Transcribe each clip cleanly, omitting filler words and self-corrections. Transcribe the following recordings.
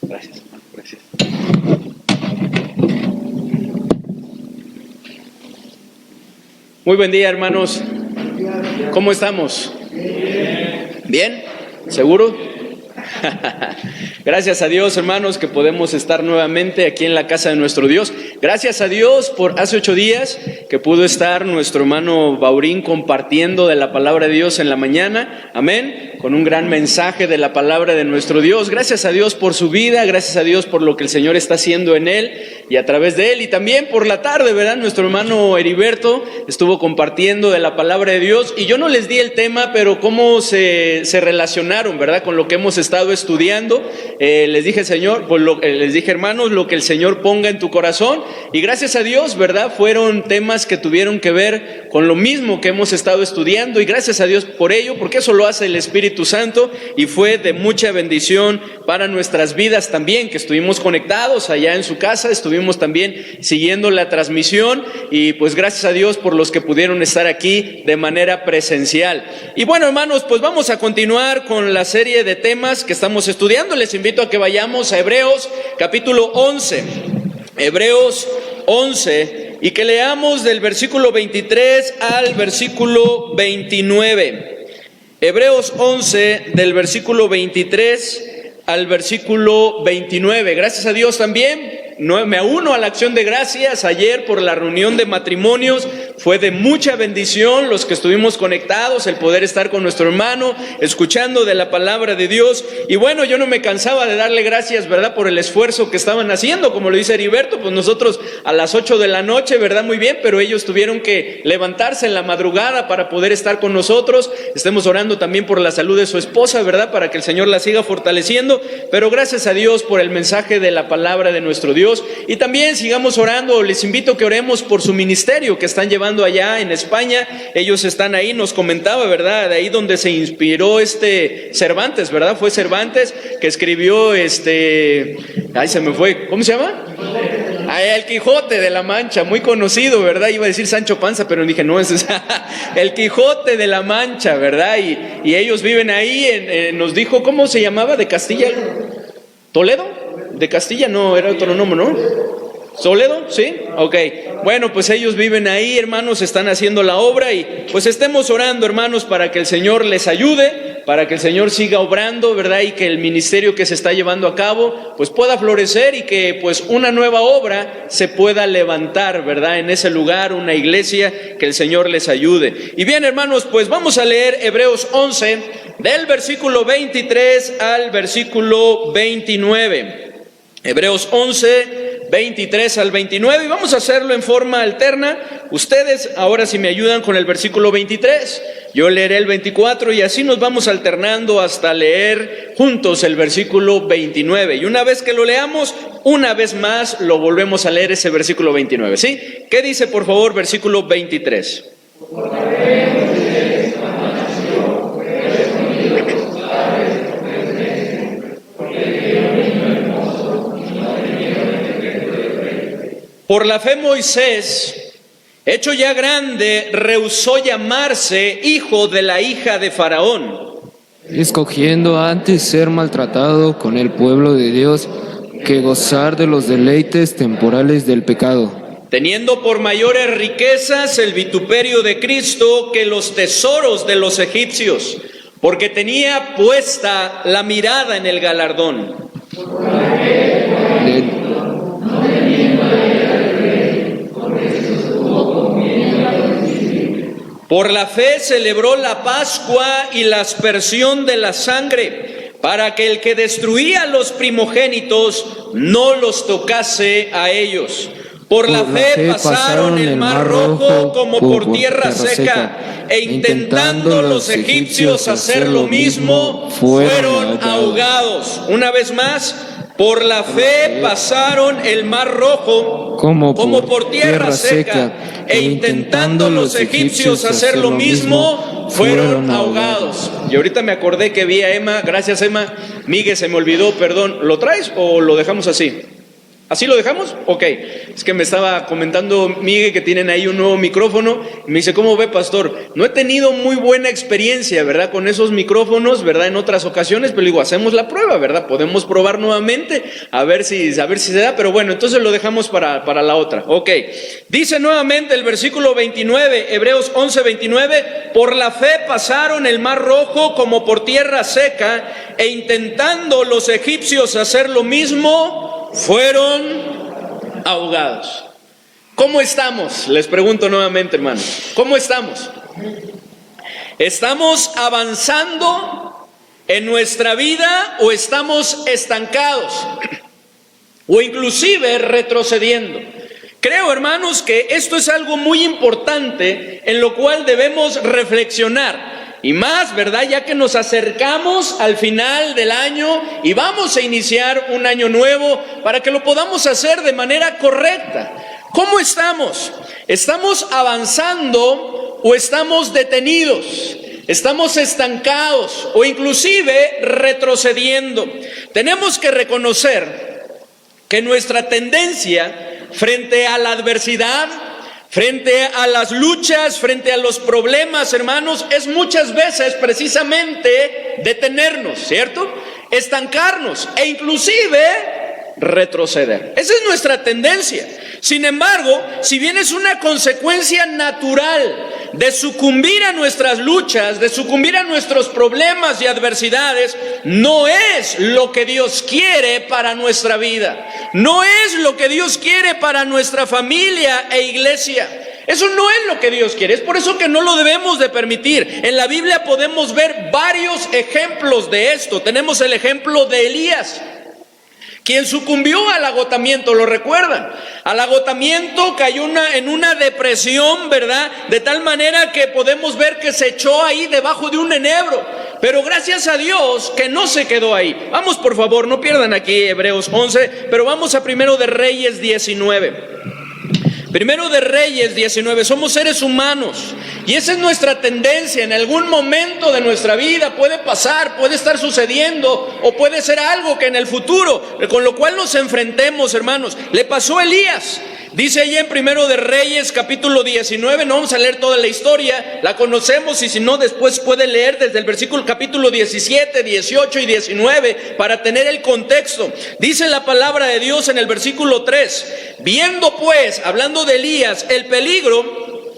Gracias, hermano, gracias. Muy buen día, hermanos. ¿Cómo estamos? ¿Bien? ¿Seguro? Gracias a Dios, hermanos, que podemos estar nuevamente aquí en la casa de nuestro Dios. Gracias a Dios por hace 8 días que pudo estar nuestro hermano Baurín compartiendo de la palabra de Dios en la mañana. Amén. Con un gran mensaje de la palabra de nuestro Dios. Gracias a Dios por su vida, gracias a Dios por lo que el Señor está haciendo en él y a través de él. Y también por la tarde, ¿verdad? Nuestro hermano Heriberto estuvo compartiendo de la palabra de Dios. Y yo no les di el tema, pero cómo se relacionaron, ¿verdad? Con lo que hemos estado estudiando. Les dije, Señor, pues les dije, hermanos, lo que el Señor ponga en tu corazón. Y gracias a Dios, ¿verdad? Fueron temas que tuvieron que ver con lo mismo que hemos estado estudiando. Y gracias a Dios por ello, porque eso lo hace el Espíritu Santo y fue de mucha bendición para nuestras vidas también, que estuvimos conectados allá en su casa, estuvimos también siguiendo la transmisión y pues gracias a Dios por los que pudieron estar aquí de manera presencial. Y bueno, hermanos, pues vamos a continuar con la serie de temas que estamos estudiando. Les invito a que vayamos a Hebreos capítulo 11, Hebreos 11, y que leamos del versículo 23 al versículo 29. Hebreos 11, del versículo 23 al versículo 29. Gracias a Dios también. Me uno a la acción de gracias ayer por la reunión de matrimonios. Fue de mucha bendición los que estuvimos conectados, el poder estar con nuestro hermano, escuchando de la palabra de Dios. Y bueno, yo no me cansaba de darle gracias, ¿verdad? Por el esfuerzo que estaban haciendo. Como lo dice Heriberto, pues nosotros a las 8 de la noche, ¿verdad? Muy bien, pero ellos tuvieron que levantarse en la madrugada para poder estar con nosotros. Estemos orando también por la salud de su esposa, ¿verdad? Para que el Señor la siga fortaleciendo. Pero gracias a Dios por el mensaje de la palabra de nuestro Dios. Y también sigamos orando. Les invito a que oremos por su ministerio que están llevando allá en España. Ellos están ahí, nos comentaba, ¿verdad? De ahí donde se inspiró Cervantes, ¿verdad? Fue Cervantes que escribió ay, se me fue, ¿cómo se llama? El Quijote de la Mancha, muy conocido, ¿verdad? Iba a decir Sancho Panza, pero dije, no, es el Quijote de la Mancha, ¿verdad? Y ellos viven ahí, nos dijo, ¿cómo se llamaba? ¿De Castilla? ¿Toledo? De Castilla, no, era otro nombre, ¿no? ¿Toledo? ¿Sí? Ok. Bueno, pues ellos viven ahí, hermanos, están haciendo la obra y pues estemos orando, hermanos, para que el Señor les ayude, para que el Señor siga obrando, ¿verdad? Y que el ministerio que se está llevando a cabo, pues pueda florecer y que pues una nueva obra se pueda levantar, ¿verdad? En ese lugar, una iglesia, que el Señor les ayude. Y bien, hermanos, pues vamos a leer Hebreos 11, del versículo 23 al versículo 29. Hebreos 11, 23 al 29, y vamos a hacerlo en forma alterna. Ustedes ahora si me ayudan con el versículo 23, yo leeré el 24 y así nos vamos alternando hasta leer juntos el versículo 29. Y una vez que lo leamos, una vez más lo volvemos a leer ese versículo 29, ¿sí? ¿Qué dice por favor versículo 23? Por la fe Moisés, hecho ya grande, rehusó llamarse hijo de la hija de Faraón, escogiendo antes ser maltratado con el pueblo de Dios que gozar de los deleites temporales del pecado, teniendo por mayores riquezas el vituperio de Cristo que los tesoros de los egipcios, porque tenía puesta la mirada en el galardón. Por la fe celebró la Pascua y la aspersión de la sangre, para que el que destruía los primogénitos no los tocase a ellos. Por la fe pasaron el mar rojo como por tierra seca, e intentando los egipcios hacer lo mismo, fueron ahogados. Una vez más, por la fe pasaron el mar rojo como por tierra seca, e intentando los egipcios hacer lo mismo, fueron ahogados. Y ahorita me acordé que vi a Emma, gracias Emma. Miguel, se me olvidó, perdón. ¿Lo traes o lo dejamos así? ¿Así lo dejamos? Ok. Es que me estaba comentando Miguel que tienen ahí un nuevo micrófono. Me dice, ¿cómo ve, pastor? No he tenido muy buena experiencia, ¿verdad? Con esos micrófonos, ¿verdad? En otras ocasiones, pero digo, hacemos la prueba, ¿verdad? Podemos probar nuevamente a ver si se da. Pero bueno, entonces lo dejamos para la otra. Ok. Dice nuevamente el versículo 29, Hebreos 11, 29. Por la fe pasaron el mar Rojo como por tierra seca, e intentando los egipcios hacer lo mismo, fueron ahogados. ¿Cómo estamos? Les pregunto nuevamente, hermanos. ¿Cómo estamos? ¿Estamos avanzando en nuestra vida o estamos estancados? O inclusive retrocediendo. Creo, hermanos, que esto es algo muy importante en lo cual debemos reflexionar. Y más, ¿verdad? Ya que nos acercamos al final del año y vamos a iniciar un año nuevo para que lo podamos hacer de manera correcta. ¿Cómo estamos? ¿Estamos avanzando o estamos detenidos? ¿Estamos estancados o inclusive retrocediendo? Tenemos que reconocer que nuestra tendencia frente a la adversidad, frente a las luchas, frente a los problemas, hermanos, es muchas veces precisamente detenernos, ¿cierto? Estancarnos e inclusive retroceder. Esa es nuestra tendencia. Sin embargo, si bien es una consecuencia natural de sucumbir a nuestras luchas, de sucumbir a nuestros problemas y adversidades, no es lo que Dios quiere para nuestra vida. No es lo que Dios quiere para nuestra familia e iglesia. Eso no es lo que Dios quiere. Es por eso que no lo debemos de permitir. En la Biblia podemos ver varios ejemplos de esto. Tenemos el ejemplo de Elías, quien sucumbió al agotamiento, ¿lo recuerdan? Al agotamiento cayó en una depresión, ¿verdad? De tal manera que podemos ver que se echó ahí debajo de un enebro. Pero gracias a Dios que no se quedó ahí. Vamos, por favor, no pierdan aquí Hebreos 11, pero vamos a Primero de Reyes 19. Primero de Reyes 19, somos seres humanos y esa es nuestra tendencia. En algún momento de nuestra vida puede pasar, puede estar sucediendo o puede ser algo que en el futuro, con lo cual nos enfrentemos, hermanos. Le pasó a Elías. Dice allí en Primero de Reyes capítulo 19, no vamos a leer toda la historia, la conocemos y si no después puede leer desde el versículo capítulo 17, 18 y 19 para tener el contexto. Dice la palabra de Dios en el versículo 3, viendo pues, hablando de Elías, el peligro,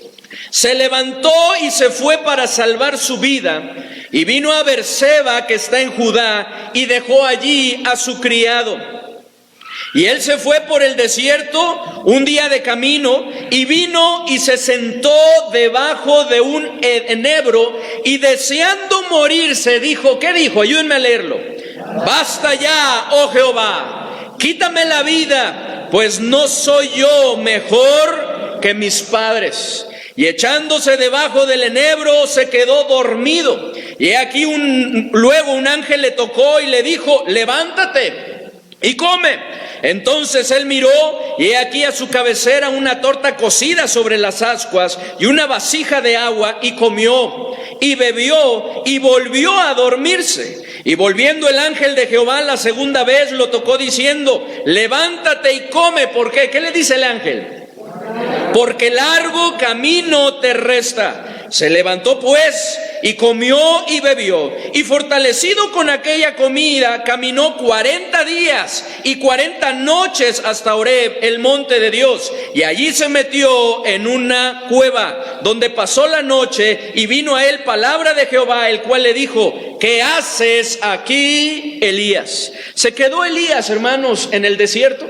se levantó y se fue para salvar su vida y vino a Berseba que está en Judá y dejó allí a su criado. Y él se fue por el desierto un día de camino y vino y se sentó debajo de un enebro y deseando morirse dijo, ¿qué dijo? Ayúdenme a leerlo. Basta ya, oh Jehová, quítame la vida, pues no soy yo mejor que mis padres. Y echándose debajo del enebro se quedó dormido. Y aquí luego un ángel le tocó y le dijo, levántate y come. Entonces él miró y he aquí a su cabecera una torta cocida sobre las ascuas y una vasija de agua y comió y bebió y volvió a dormirse. Y volviendo el ángel de Jehová la segunda vez lo tocó diciendo, levántate y come. ¿Por qué? ¿Qué le dice el ángel? Porque largo camino te resta. Se levantó pues y comió y bebió, y fortalecido con aquella comida, caminó 40 días y 40 noches hasta Horeb, el monte de Dios, y allí se metió en una cueva, donde pasó la noche, y vino a él palabra de Jehová, el cual le dijo, ¿qué haces aquí, Elías? Se quedó Elías, hermanos, en el desierto,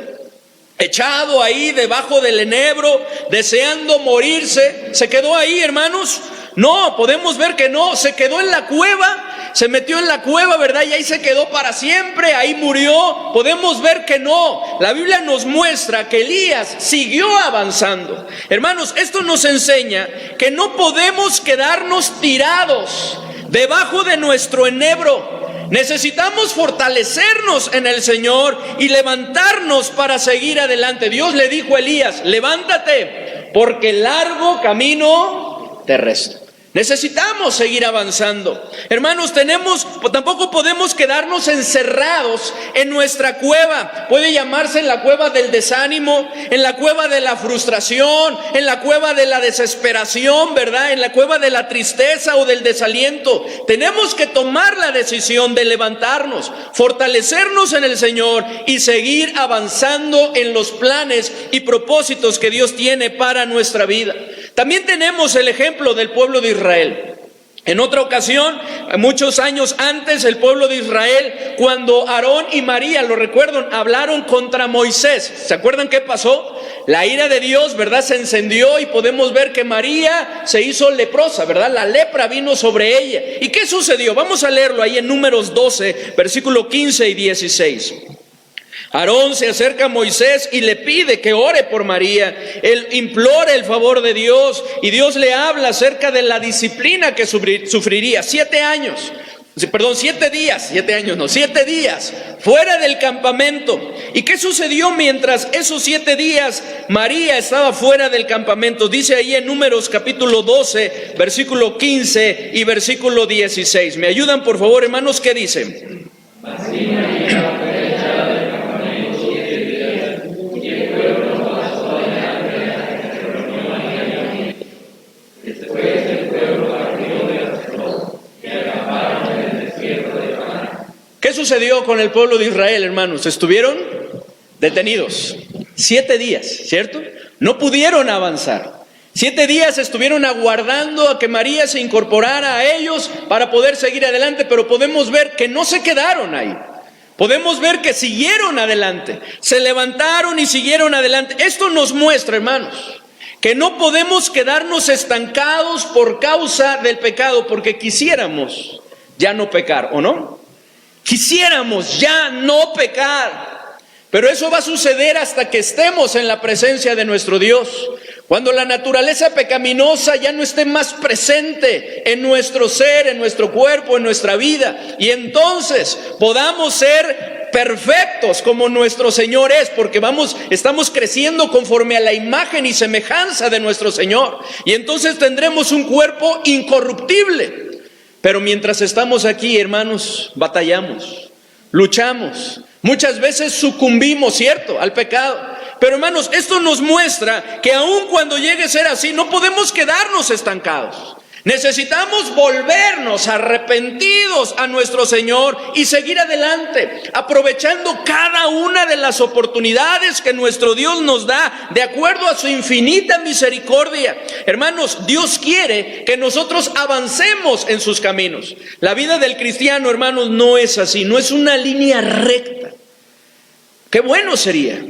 echado ahí debajo del enebro, deseando morirse. ¿Se quedó ahí, hermanos? No, podemos ver que no, se quedó en la cueva, se metió en la cueva, ¿verdad? Y ahí se quedó para siempre, ahí murió. Podemos ver que no. La Biblia nos muestra que Elías siguió avanzando. Hermanos, esto nos enseña que no podemos quedarnos tirados debajo de nuestro enebro. Necesitamos fortalecernos en el Señor y levantarnos para seguir adelante. Dios le dijo a Elías, levántate, porque largo camino te resta. Necesitamos seguir avanzando. Hermanos, tampoco podemos quedarnos encerrados en nuestra cueva. Puede llamarse en la cueva del desánimo, en la cueva de la frustración, en la cueva de la desesperación, ¿verdad? En la cueva de la tristeza o del desaliento. Tenemos que tomar la decisión de levantarnos, fortalecernos en el Señor y seguir avanzando en los planes y propósitos que Dios tiene para nuestra vida. También tenemos el ejemplo del pueblo de Israel. En otra ocasión, muchos años antes, el pueblo de Israel, cuando Aarón y María, lo recuerdan, hablaron contra Moisés. ¿Se acuerdan qué pasó? La ira de Dios, ¿verdad?, se encendió y podemos ver que María se hizo leprosa, ¿verdad? La lepra vino sobre ella. ¿Y qué sucedió? Vamos a leerlo ahí en Números 12, versículo 15 y 16. Aarón se acerca a Moisés y le pide que ore por María. Él implora el favor de Dios y Dios le habla acerca de la disciplina que sufriría. 7 días fuera del campamento. ¿Y qué sucedió mientras esos 7 días María estaba fuera del campamento? Dice ahí en Números capítulo 12, versículo 15 y versículo 16. ¿Me ayudan por favor, hermanos? ¿Qué dice? Así María ¿Qué sucedió con el pueblo de Israel, hermanos? Estuvieron detenidos 7 días, ¿cierto? No pudieron avanzar. 7 días estuvieron aguardando a que María se incorporara a ellos para poder seguir adelante, pero podemos ver que no se quedaron ahí. Podemos ver que siguieron adelante, se levantaron y siguieron adelante. Esto nos muestra, hermanos, que no podemos quedarnos estancados por causa del pecado, porque quisiéramos ya no pecar, ¿o no? Quisiéramos ya no pecar, pero eso va a suceder hasta que estemos en la presencia de nuestro Dios. Cuando la naturaleza pecaminosa ya no esté más presente en nuestro ser, en nuestro cuerpo, en nuestra vida, y entonces podamos ser perfectos como nuestro Señor es, porque estamos creciendo conforme a la imagen y semejanza de nuestro Señor, y entonces tendremos un cuerpo incorruptible. Pero mientras estamos aquí, hermanos, batallamos, luchamos, muchas veces sucumbimos, ¿cierto?, al pecado. Pero hermanos, esto nos muestra que aun cuando llegue a ser así, no podemos quedarnos estancados. Necesitamos volvernos arrepentidos a nuestro Señor y seguir adelante, aprovechando cada una de las oportunidades que nuestro Dios nos da, de acuerdo a su infinita misericordia. Hermanos, Dios quiere que nosotros avancemos en sus caminos. La vida del cristiano, hermanos, no es así, no es una línea recta. Qué bueno sería.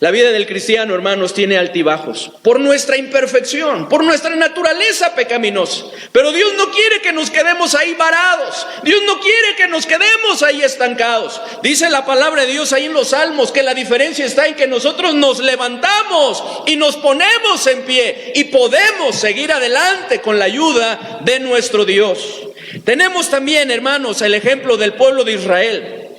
La vida del cristiano, hermanos, tiene altibajos por nuestra imperfección, por nuestra naturaleza pecaminosa. Pero Dios no quiere que nos quedemos ahí varados. Dios no quiere que nos quedemos ahí estancados. Dice la palabra de Dios ahí en los Salmos que la diferencia está en que nosotros nos levantamos y nos ponemos en pie y podemos seguir adelante con la ayuda de nuestro Dios. Tenemos también, hermanos, el ejemplo del pueblo de Israel,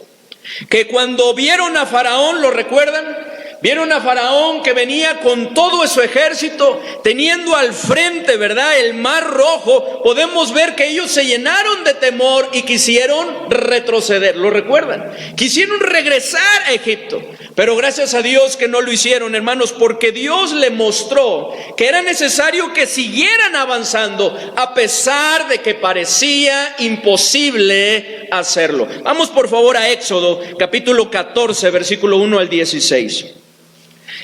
que cuando vieron a Faraón, ¿lo recuerdan? Vieron a Faraón que venía con todo su ejército, teniendo al frente, ¿verdad?, el mar rojo. Podemos ver que ellos se llenaron de temor y quisieron retroceder. ¿Lo recuerdan? Quisieron regresar a Egipto, pero gracias a Dios que no lo hicieron, hermanos, porque Dios le mostró que era necesario que siguieran avanzando a pesar de que parecía imposible hacerlo. Vamos por favor a Éxodo capítulo 14, versículo 1 al 16.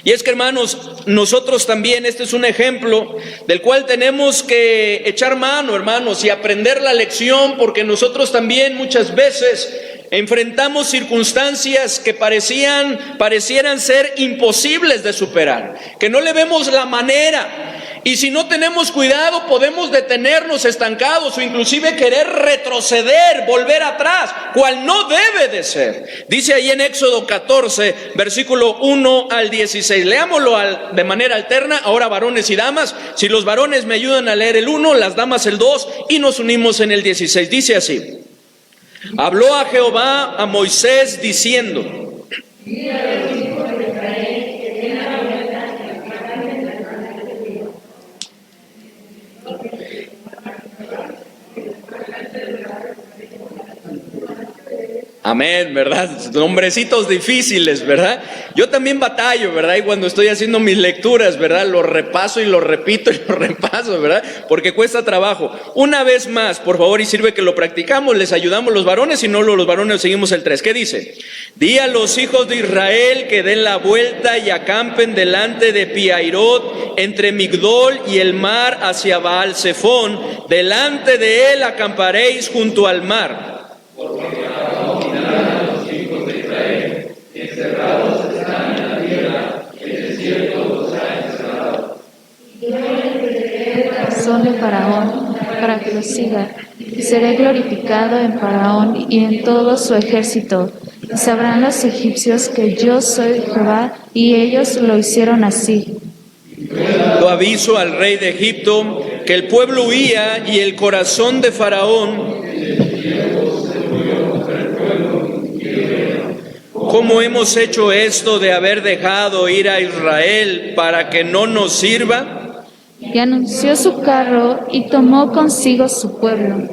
Y es que, hermanos, nosotros también, este es un ejemplo del cual tenemos que echar mano, hermanos, y aprender la lección, porque nosotros también muchas veces enfrentamos circunstancias que parecieran ser imposibles de superar, que no le vemos la manera. Y si no tenemos cuidado, podemos detenernos estancados o inclusive querer retroceder, volver atrás, cual no debe de ser. Dice ahí en Éxodo 14, versículo 1 al 16. Leámoslo de manera alterna, ahora varones y damas. Si los varones me ayudan a leer el 1, las damas el 2 y nos unimos en el 16. Dice así: habló a Jehová a Moisés diciendo: Amén, ¿verdad? Nombrecitos difíciles, ¿verdad? Yo también batallo, ¿verdad? Y cuando estoy haciendo mis lecturas, ¿verdad? Lo repaso y lo repito y lo repaso, ¿verdad? Porque cuesta trabajo. Una vez más, por favor, y sirve que lo practicamos, les ayudamos los varones, si no los varones seguimos el 3. ¿Qué dice? Di a los hijos de Israel que den la vuelta y acampen delante de Pi-Hahirot, entre Migdol y el mar hacia Baal-Zephón. Delante de él acamparéis junto al mar. Corazón de Faraón para que lo siga, y seré glorificado en Faraón y en todo su ejército, y sabrán los egipcios que yo soy Jehová, y ellos lo hicieron así. Yo aviso al rey de Egipto que el pueblo huía y el corazón de Faraón. ¿Cómo hemos hecho esto de haber dejado ir a Israel para que no nos sirva? Y anunció su carro y tomó consigo su pueblo.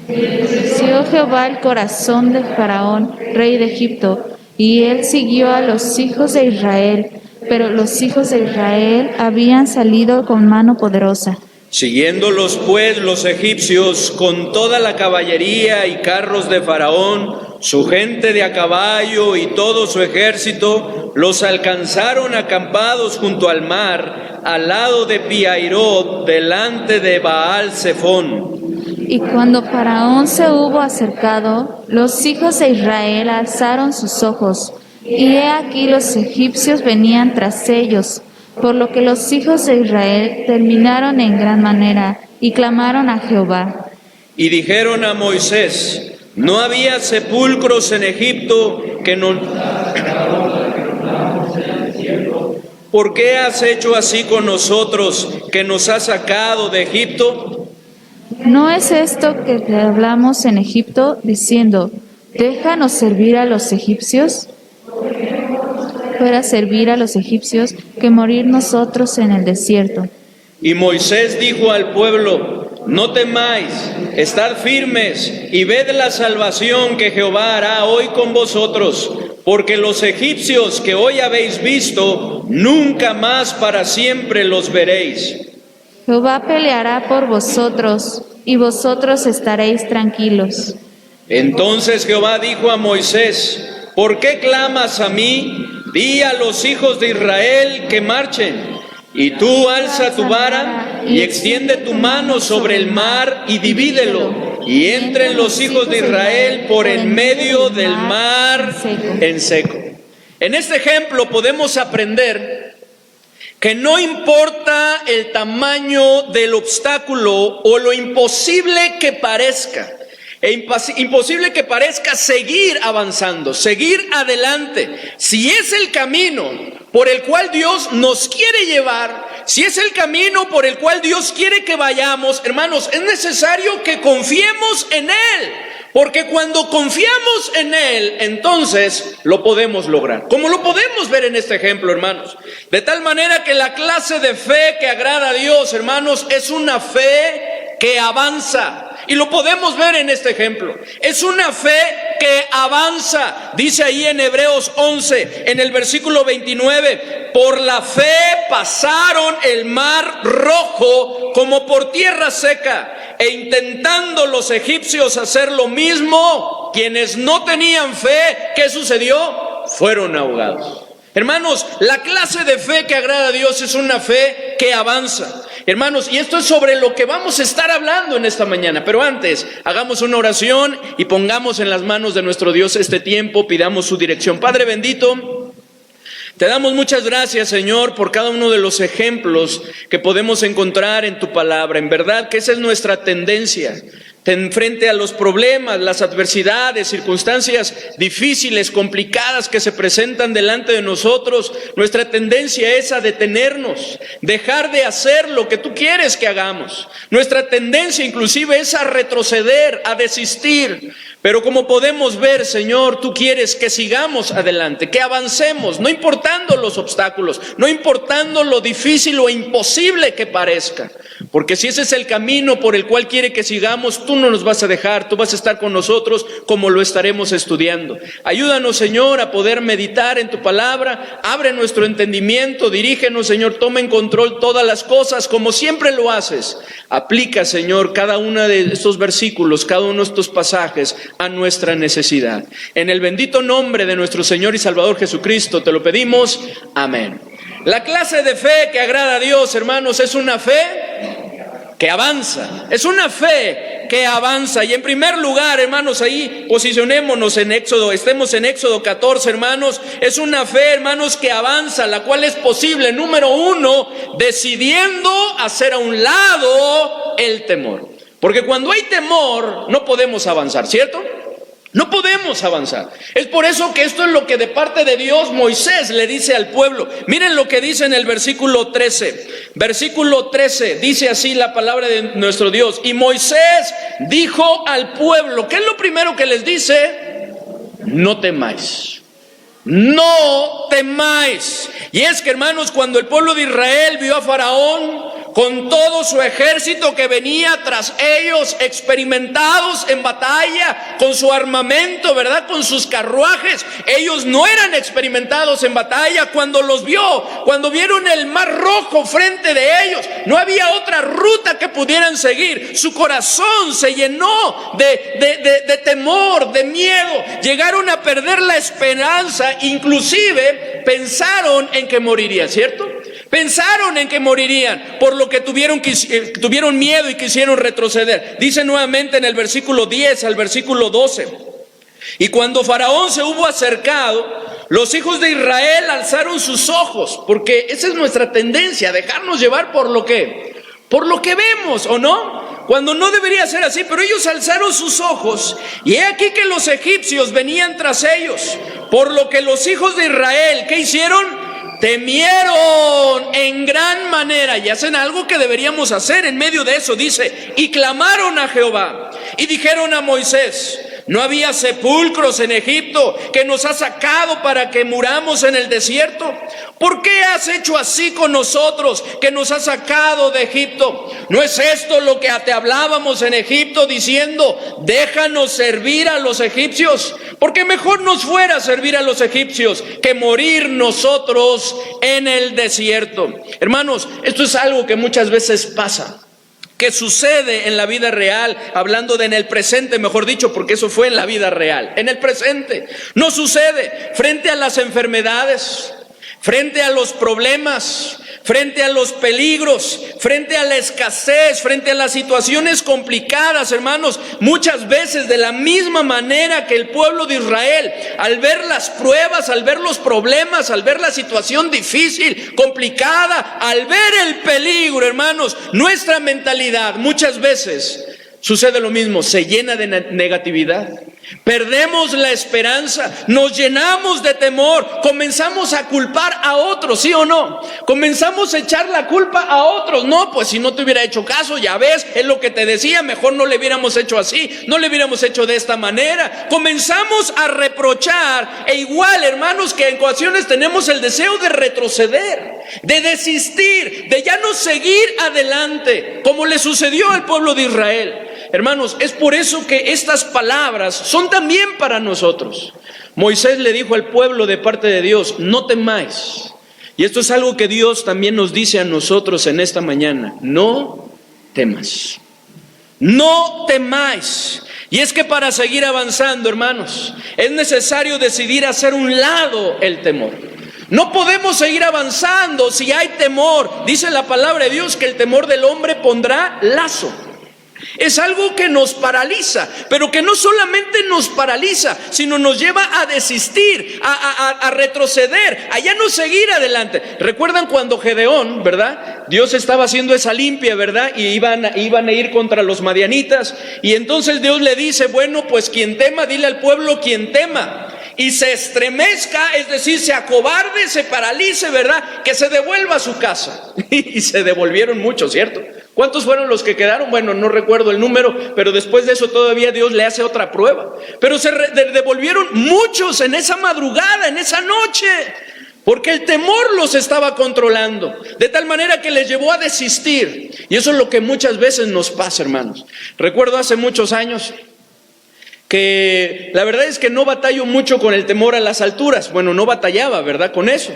Endureció Jehová el corazón de Faraón, rey de Egipto, y él siguió a los hijos de Israel, pero los hijos de Israel habían salido con mano poderosa. Siguiéndolos pues los egipcios con toda la caballería y carros de Faraón, su gente de a caballo y todo su ejército, los alcanzaron acampados junto al mar, al lado de Pi-Hahirot, delante de Baal-Zephón. Y cuando Faraón se hubo acercado, los hijos de Israel alzaron sus ojos, y he aquí los egipcios venían tras ellos, por lo que los hijos de Israel terminaron en gran manera, y clamaron a Jehová. Y dijeron a Moisés: no había sepulcros en Egipto que no... ¿Por qué has hecho así con nosotros, que nos has sacado de Egipto? ¿No es esto que te hablamos en Egipto, diciendo, déjanos servir a los egipcios? Fuera servir a los egipcios que morir nosotros en el desierto. Y Moisés dijo al pueblo: no temáis, estad firmes y ved la salvación que Jehová hará hoy con vosotros, porque los egipcios que hoy habéis visto, nunca más para siempre los veréis. Jehová peleará por vosotros, y vosotros estaréis tranquilos. Entonces Jehová dijo a Moisés: ¿por qué clamas a mí? Di a los hijos de Israel que marchen. Y tú alza tu vara y extiende tu mano sobre el mar y divídelo, y entren los hijos de Israel por en medio del mar en seco. En este ejemplo podemos aprender que no importa el tamaño del obstáculo o lo imposible que parezca, imposible que parezca seguir avanzando, seguir adelante, si es el camino por el cual Dios nos quiere llevar, si es el camino por el cual Dios quiere que vayamos, hermanos, es necesario que confiemos en Él, porque cuando confiamos en Él, entonces lo podemos lograr, como lo podemos ver en este ejemplo, hermanos, de tal manera que la clase de fe que agrada a Dios, hermanos, es una fe que avanza. Y lo podemos ver en este ejemplo. Es una fe que avanza. Dice ahí en Hebreos 11, en el versículo 29, por la fe pasaron el mar rojo como por tierra seca, e intentando los egipcios hacer lo mismo, quienes no tenían fe, ¿qué sucedió? Fueron ahogados. Hermanos, la clase de fe que agrada a Dios es una fe que avanza. Hermanos, y esto es sobre lo que vamos a estar hablando en esta mañana. Pero antes, hagamos una oración y pongamos en las manos de nuestro Dios este tiempo, pidamos su dirección. Padre bendito, te damos muchas gracias, Señor, por cada uno de los ejemplos que podemos encontrar en tu palabra. En verdad que esa es nuestra tendencia. Frente a los problemas, las adversidades, circunstancias difíciles, complicadas que se presentan delante de nosotros, nuestra tendencia es a detenernos, dejar de hacer lo que tú quieres que hagamos. Nuestra tendencia inclusive es a retroceder, a desistir. Pero como podemos ver, Señor, tú quieres que sigamos adelante, que avancemos, no importando los obstáculos, no importando lo difícil o imposible que parezca. Porque si ese es el camino por el cual quiere que sigamos, tú no nos vas a dejar, tú vas a estar con nosotros como lo estaremos estudiando. Ayúdanos, Señor, a poder meditar en tu palabra, abre nuestro entendimiento, dirígenos, Señor, toma en control todas las cosas como siempre lo haces. Aplica, Señor, cada uno de estos versículos, cada uno de estos pasajes a nuestra necesidad. En el bendito nombre de nuestro Señor y Salvador Jesucristo te lo pedimos. Amén. La clase de fe que agrada a Dios, hermanos, es una fe que avanza. Es una fe que avanza. Y en primer lugar, hermanos, ahí posicionémonos en Éxodo, estemos en Éxodo 14, hermanos. Es una fe, hermanos, que avanza, la cual es posible, número uno, decidiendo hacer a un lado el temor. Porque cuando hay temor, no podemos avanzar, ¿cierto? No podemos avanzar. Es por eso que esto es lo que de parte de Dios Moisés le dice al pueblo. Miren lo que dice en el versículo 13. Versículo 13, dice así la palabra de nuestro Dios. Y Moisés dijo al pueblo, ¿qué es lo primero que les dice? No temáis. No temáis. Y es que, hermanos, cuando el pueblo de Israel vio a Faraón con todo su ejército que venía tras ellos, experimentados en batalla, con su armamento, ¿verdad? Con sus carruajes. Ellos no eran experimentados en batalla. Cuando los vio, cuando vieron el mar rojo frente de ellos, no había otra ruta que pudieran seguir. Su corazón se llenó de temor, de miedo. Llegaron a perder la esperanza, inclusive pensaron en que morirían, ¿cierto? Pensaron en que morirían, por lo que tuvieron miedo y quisieron retroceder. Dice nuevamente en el versículo 10 al versículo 12. Y cuando Faraón se hubo acercado, los hijos de Israel alzaron sus ojos, porque esa es nuestra tendencia, dejarnos llevar por lo que vemos, ¿o no? Cuando no debería ser así, pero ellos alzaron sus ojos, y he aquí que los egipcios venían tras ellos, por lo que los hijos de Israel, ¿qué hicieron? Temieron en gran manera, y hacen algo que deberíamos hacer en medio de eso. Dice, y clamaron a Jehová, y dijeron a Moisés, ¿no había sepulcros en Egipto que nos has sacado para que muramos en el desierto? ¿Por qué has hecho así con nosotros, que nos has sacado de Egipto? ¿No es esto lo que te hablábamos en Egipto, diciendo, déjanos servir a los egipcios? Porque mejor nos fuera servir a los egipcios que morir nosotros en el desierto. Hermanos, esto es algo que muchas veces pasa, que sucede en la vida real, hablando de en el presente, mejor dicho, porque eso fue en la vida real. En el presente no sucede frente a las enfermedades, frente a los problemas, frente a los peligros, frente a la escasez, frente a las situaciones complicadas, hermanos. Muchas veces de la misma manera que el pueblo de Israel, al ver las pruebas, al ver los problemas, al ver la situación difícil, complicada, al ver el peligro, hermanos, nuestra mentalidad muchas veces sucede lo mismo, se llena de negatividad. Perdemos la esperanza, nos llenamos de temor, comenzamos a culpar a otros, ¿sí o no? Comenzamos a echar la culpa a otros. No, pues si no te hubiera hecho caso, ya ves, es lo que te decía, mejor no le hubiéramos hecho así, no le hubiéramos hecho de esta manera. Comenzamos a reprochar, e igual, hermanos, que en ocasiones tenemos el deseo de retroceder, de desistir, de ya no seguir adelante, como le sucedió al pueblo de Israel. Hermanos, es por eso que estas palabras son también para nosotros. Moisés le dijo al pueblo de parte de Dios, no temáis. Y esto es algo que Dios también nos dice a nosotros en esta mañana, no temas. No temáis. Y es que para seguir avanzando, hermanos, es necesario decidir hacer un lado el temor. No podemos seguir avanzando si hay temor. Dice la palabra de Dios que el temor del hombre pondrá lazo. Es algo que nos paraliza, pero que no solamente nos paraliza, sino nos lleva a desistir, a retroceder, a ya no seguir adelante. ¿Recuerdan cuando Gedeón, verdad? Dios estaba haciendo esa limpia, ¿verdad? Y iban a ir contra los madianitas. Y entonces Dios le dice, bueno, pues quien tema, dile al pueblo quien tema. Y se estremezca, es decir, se acobarde, se paralice, ¿verdad? Que se devuelva a su casa. Y se devolvieron muchos, ¿cierto? ¿Cuántos fueron los que quedaron? Bueno, no recuerdo el número, pero después de eso todavía Dios le hace otra prueba. Pero se devolvieron muchos en esa madrugada, en esa noche, porque el temor los estaba controlando, de tal manera que les llevó a desistir. Y eso es lo que muchas veces nos pasa, hermanos. Recuerdo hace muchos años que la verdad es que no batallo mucho con el temor a las alturas. Bueno, no batallaba, ¿verdad? Con eso.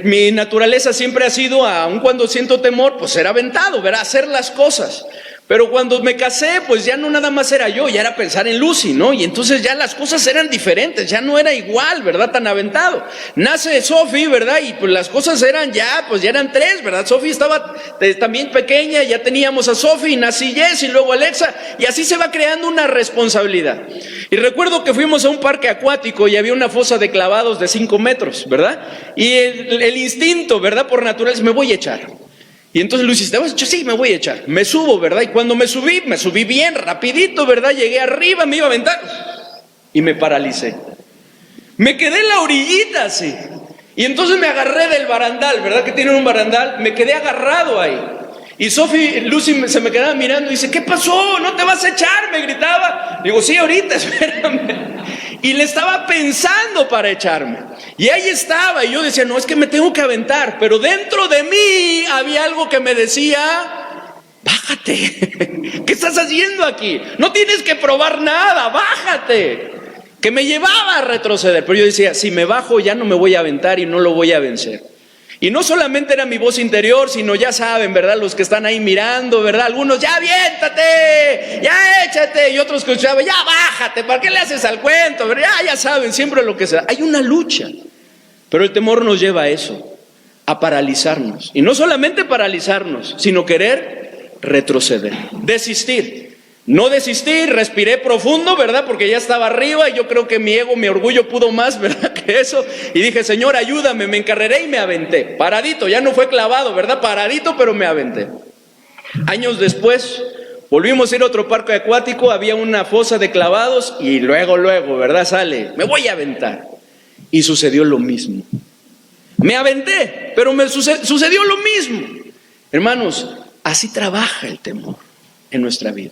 Mi naturaleza siempre ha sido, aun cuando siento temor, pues ser aventado, ¿verdad? Hacer las cosas. Pero cuando me casé, pues ya no nada más era yo, ya era pensar en Lucy, ¿no? Y entonces ya las cosas eran diferentes, ya no era igual, ¿verdad? Tan aventado. Nace Sofi, ¿verdad? Y pues las cosas eran ya, pues ya eran 3, ¿verdad? Sofi estaba también pequeña, ya teníamos a Sofi, nací Jess y luego Alexa, y así se va creando una responsabilidad. Y recuerdo que fuimos a un parque acuático y había una fosa de clavados de 5 metros, ¿verdad? Y el instinto, ¿verdad? Por naturaleza, me voy a echar. Y entonces Lucy, ¿te vas a echar? Sí, me voy a echar. Me subo, ¿verdad? Y cuando me subí bien, rapidito, ¿verdad? Llegué arriba, me iba a aventar y me paralicé. Me quedé en la orillita así. Y entonces me agarré del barandal, ¿verdad? Que tienen un barandal. Me quedé agarrado ahí. Y Lucy se me quedaba mirando y dice, ¿qué pasó? ¿No te vas a echar? Me gritaba. Digo, sí, ahorita, espérame. Y le estaba pensando para echarme. Y ahí estaba, y yo decía, no, es que me tengo que aventar. Pero dentro de mí había algo que me decía, bájate. ¿Qué estás haciendo aquí? No tienes que probar nada, bájate. Que me llevaba a retroceder. Pero yo decía, si me bajo ya no me voy a aventar y no lo voy a vencer. Y no solamente era mi voz interior, sino ya saben, ¿verdad? Los que están ahí mirando, ¿verdad? Algunos, ya aviéntate, ya échate. Y otros que escuchaban, ya bájate, ¿para qué le haces al cuento? ¿Verdad? Ya saben, siempre lo que sea. Hay una lucha. Pero el temor nos lleva a eso, a paralizarnos. Y no solamente paralizarnos, sino querer retroceder, desistir. No desistí, respiré profundo, ¿verdad? Porque ya estaba arriba y yo creo que mi ego, mi orgullo pudo más, ¿verdad? Que eso. Y dije, Señor, ayúdame, me encarreré y me aventé. Paradito, ya no fue clavado, ¿verdad? Paradito, pero me aventé. Años después, volvimos a ir a otro parque acuático, había una fosa de clavados y luego, ¿verdad? Sale, me voy a aventar. Y sucedió lo mismo. Me aventé, pero sucedió lo mismo. Hermanos, así trabaja el temor en nuestra vida.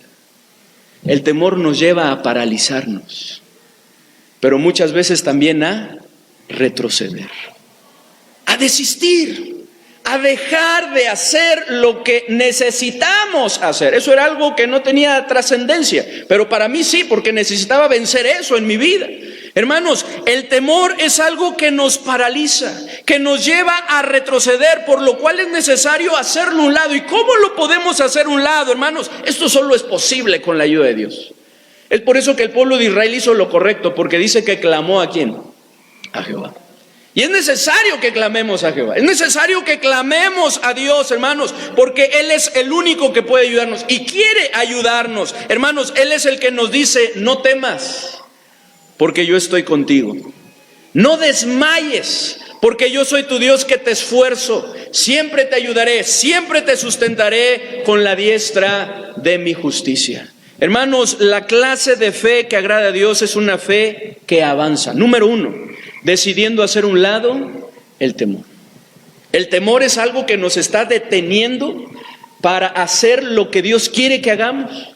El temor nos lleva a paralizarnos, pero muchas veces también a retroceder, a desistir, a dejar de hacer lo que necesitamos hacer. Eso era algo que no tenía trascendencia, pero para mí sí, porque necesitaba vencer eso en mi vida. Hermanos, el temor es algo que nos paraliza, que nos lleva a retroceder, por lo cual es necesario hacerlo a un lado. ¿Y cómo lo podemos hacer a un lado, hermanos? Esto solo es posible con la ayuda de Dios. Es por eso que el pueblo de Israel hizo lo correcto, porque dice que clamó ¿a quién? A Jehová. Y es necesario que clamemos a Jehová, es necesario que clamemos a Dios, hermanos, porque Él es el único que puede ayudarnos y quiere ayudarnos. Hermanos, Él es el que nos dice, no temas, porque yo estoy contigo. No desmayes, porque yo soy tu Dios que te esfuerzo. Siempre te ayudaré, siempre te sustentaré con la diestra de mi justicia. Hermanos, la clase de fe que agrada a Dios es una fe que avanza. Número 1, decidiendo hacer un lado el temor. El temor es algo que nos está deteniendo para hacer lo que Dios quiere que hagamos,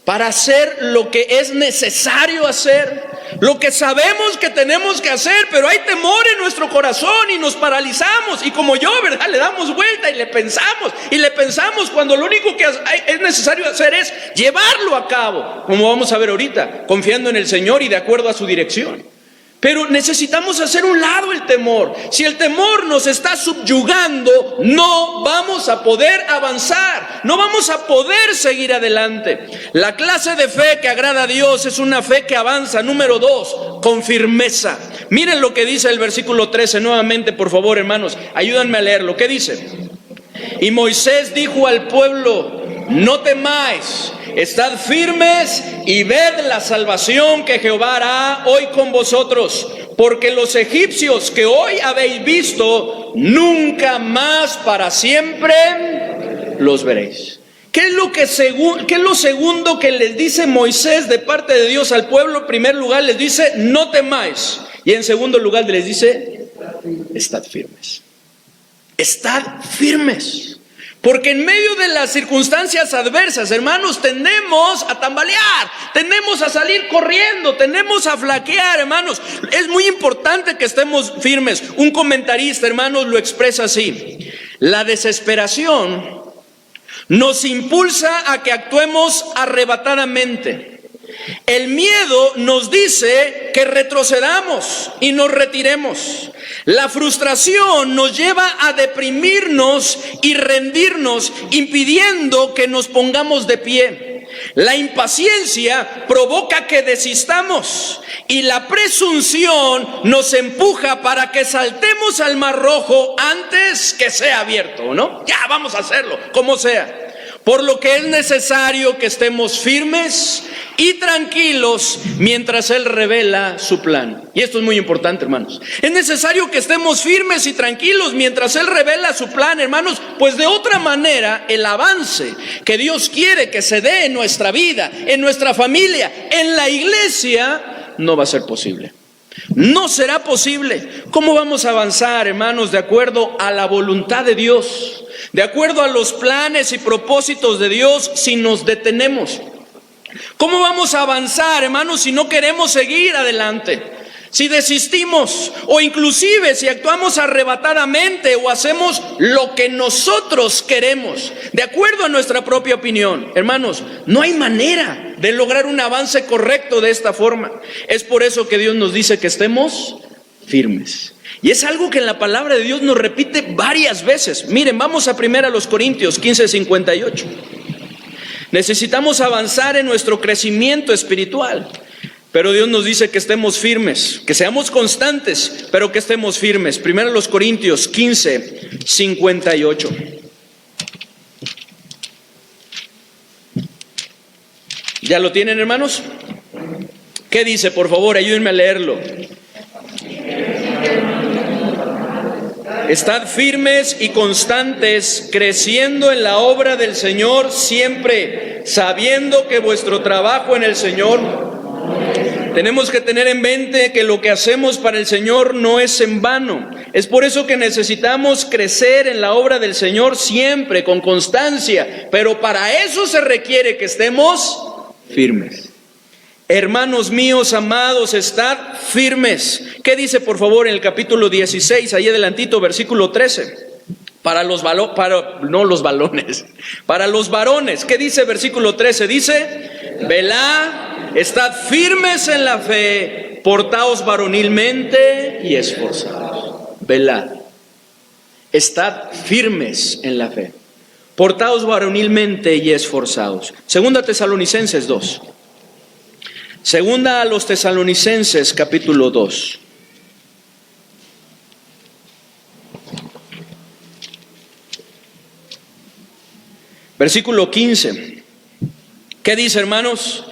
para hacer lo que es necesario hacer, lo que sabemos que tenemos que hacer, pero hay temor en nuestro corazón y nos paralizamos. Y como yo, ¿verdad? Le damos vuelta y le pensamos cuando lo único que es necesario hacer es llevarlo a cabo, como vamos a ver ahorita, confiando en el Señor y de acuerdo a su dirección. Pero necesitamos hacer un lado el temor. Si el temor nos está subyugando, no vamos a poder avanzar, no vamos a poder seguir adelante. La clase de fe que agrada a Dios es una fe que avanza. Número 2, con firmeza. Miren lo que dice el versículo 13 nuevamente, por favor, hermanos, ayúdenme a leerlo. ¿Qué dice? Y Moisés dijo al pueblo, no temáis, estad firmes y ved la salvación que Jehová hará hoy con vosotros, porque los egipcios que hoy habéis visto, nunca más para siempre los veréis. ¿Qué es lo segundo que les dice Moisés de parte de Dios al pueblo? En primer lugar les dice, no temáis. Y en segundo lugar les dice, estad firmes. Estad firmes. Porque en medio de las circunstancias adversas, hermanos, tendemos a tambalear, tendemos a salir corriendo, tendemos a flaquear, hermanos. Es muy importante que estemos firmes. Un comentarista, hermanos, lo expresa así: la desesperación nos impulsa a que actuemos arrebatadamente. El miedo nos dice que retrocedamos y nos retiremos. La frustración nos lleva a deprimirnos y rendirnos, impidiendo que nos pongamos de pie. La impaciencia provoca que desistamos y la presunción nos empuja para que saltemos al mar rojo antes que sea abierto, ¿no? Ya, vamos a hacerlo, como sea. Por lo que es necesario que estemos firmes y tranquilos mientras Él revela su plan. Y esto es muy importante, hermanos. Es necesario que estemos firmes y tranquilos mientras Él revela su plan, hermanos, pues de otra manera el avance que Dios quiere que se dé en nuestra vida, en nuestra familia, en la iglesia, no va a ser posible. No será posible. ¿Cómo vamos a avanzar, hermanos, de acuerdo a la voluntad de Dios, de acuerdo a los planes y propósitos de Dios, si nos detenemos? ¿Cómo vamos a avanzar, hermanos, si no queremos seguir adelante? Si desistimos, o inclusive si actuamos arrebatadamente o hacemos lo que nosotros queremos, de acuerdo a nuestra propia opinión. Hermanos, no hay manera de lograr un avance correcto de esta forma. Es por eso que Dios nos dice que estemos firmes. Y es algo que en la palabra de Dios nos repite varias veces. Miren, vamos a 1 Corintios 15:58. Necesitamos avanzar en nuestro crecimiento espiritual, pero Dios nos dice que estemos firmes, que seamos constantes, pero que estemos firmes. 1 Corintios 15:58. ¿Ya lo tienen, hermanos? ¿Qué dice? Por favor, ayúdenme a leerlo. Estad firmes y constantes, creciendo en la obra del Señor siempre, sabiendo que vuestro trabajo en el Señor, tenemos que tener en mente que lo que hacemos para el Señor no es en vano. Es por eso que necesitamos crecer en la obra del Señor siempre, con constancia, pero para eso se requiere que estemos firmes. Hermanos míos amados, estad firmes. ¿Qué dice, por favor, en el capítulo 16, ahí adelantito, versículo 13? Para los varones. ¿Qué dice versículo 13? Dice, velad, estad firmes en la fe, portaos varonilmente y esforzados. Velad, estad firmes en la fe, portaos varonilmente y esforzados. Segunda Tesalonicenses 2. Segunda a los Tesalonicenses, capítulo 2. Versículo 15. ¿Qué dice, hermanos?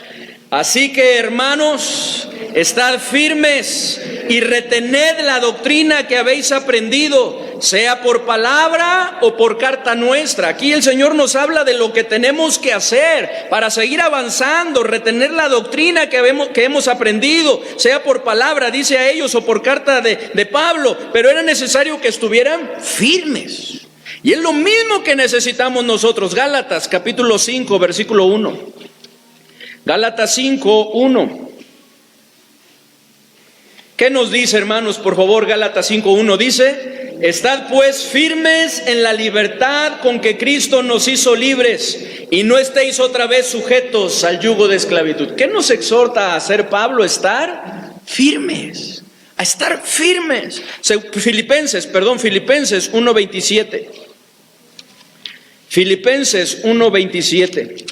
Así que, hermanos, estad firmes y retened la doctrina que habéis aprendido, sea por palabra o por carta nuestra. Aquí el Señor nos habla de lo que tenemos que hacer para seguir avanzando, retener la doctrina que hemos aprendido, sea por palabra, dice a ellos, o por carta de Pablo, pero era necesario que estuvieran firmes. Y es lo mismo que necesitamos nosotros. Gálatas capítulo 5, versículo 1. Gálatas 5, 1. ¿Qué nos dice, hermanos? Por favor, Gálatas 5, 1 dice: estad pues firmes en la libertad con que Cristo nos hizo libres, y no estéis otra vez sujetos al yugo de esclavitud. ¿Qué nos exhorta a hacer Pablo? Estar firmes, a estar firmes. Filipenses 1:27. Filipenses 1:27.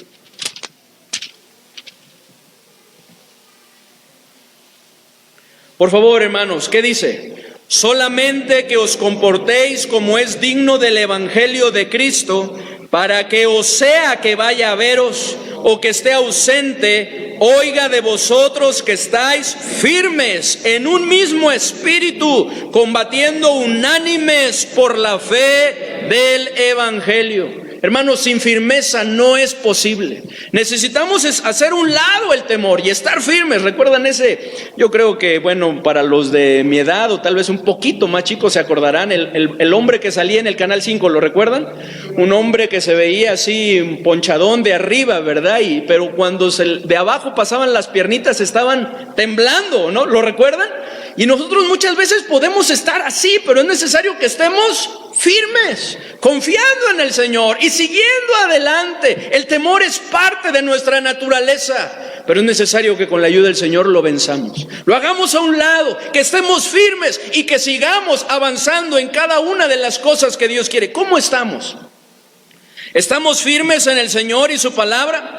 Por favor, hermanos, ¿qué dice? Solamente que os comportéis como es digno del evangelio de Cristo, para que o sea que vaya a veros o que esté ausente, oiga de vosotros que estáis firmes en un mismo espíritu, combatiendo unánimes por la fe del evangelio. Hermanos, sin firmeza no es posible. Necesitamos hacer un lado el temor y estar firmes. ¿Recuerdan ese? Yo creo que, bueno, para los de mi edad o tal vez un poquito más chicos se acordarán, el hombre que salía en el Canal 5, ¿lo recuerdan? Un hombre que se veía así ponchadón de arriba, ¿verdad? Pero cuando de abajo pasaban las piernitas estaban temblando, ¿no? ¿Lo recuerdan? Y nosotros muchas veces podemos estar así, pero es necesario que estemos firmes, confiando en el Señor y siguiendo adelante. El temor es parte de nuestra naturaleza, pero es necesario que con la ayuda del Señor lo venzamos, lo hagamos a un lado, que estemos firmes y que sigamos avanzando en cada una de las cosas que Dios quiere. ¿Cómo estamos? ¿Estamos firmes en el Señor y su palabra?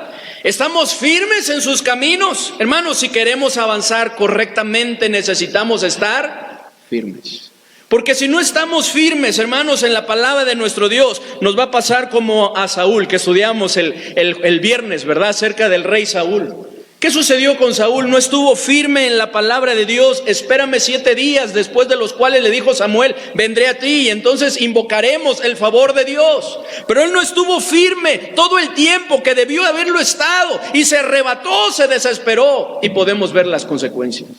¿Estamos firmes en sus caminos? Hermanos, si queremos avanzar correctamente, necesitamos estar firmes. Porque si no estamos firmes, hermanos, en la palabra de nuestro Dios, nos va a pasar como a Saúl, que estudiamos el viernes, ¿verdad? Acerca del rey Saúl. ¿Qué sucedió con Saúl? No estuvo firme en la palabra de Dios. Espérame 7 días, después de los cuales le dijo Samuel, vendré a ti y entonces invocaremos el favor de Dios. Pero él no estuvo firme todo el tiempo que debió haberlo estado y se arrebató, se desesperó y podemos ver las consecuencias.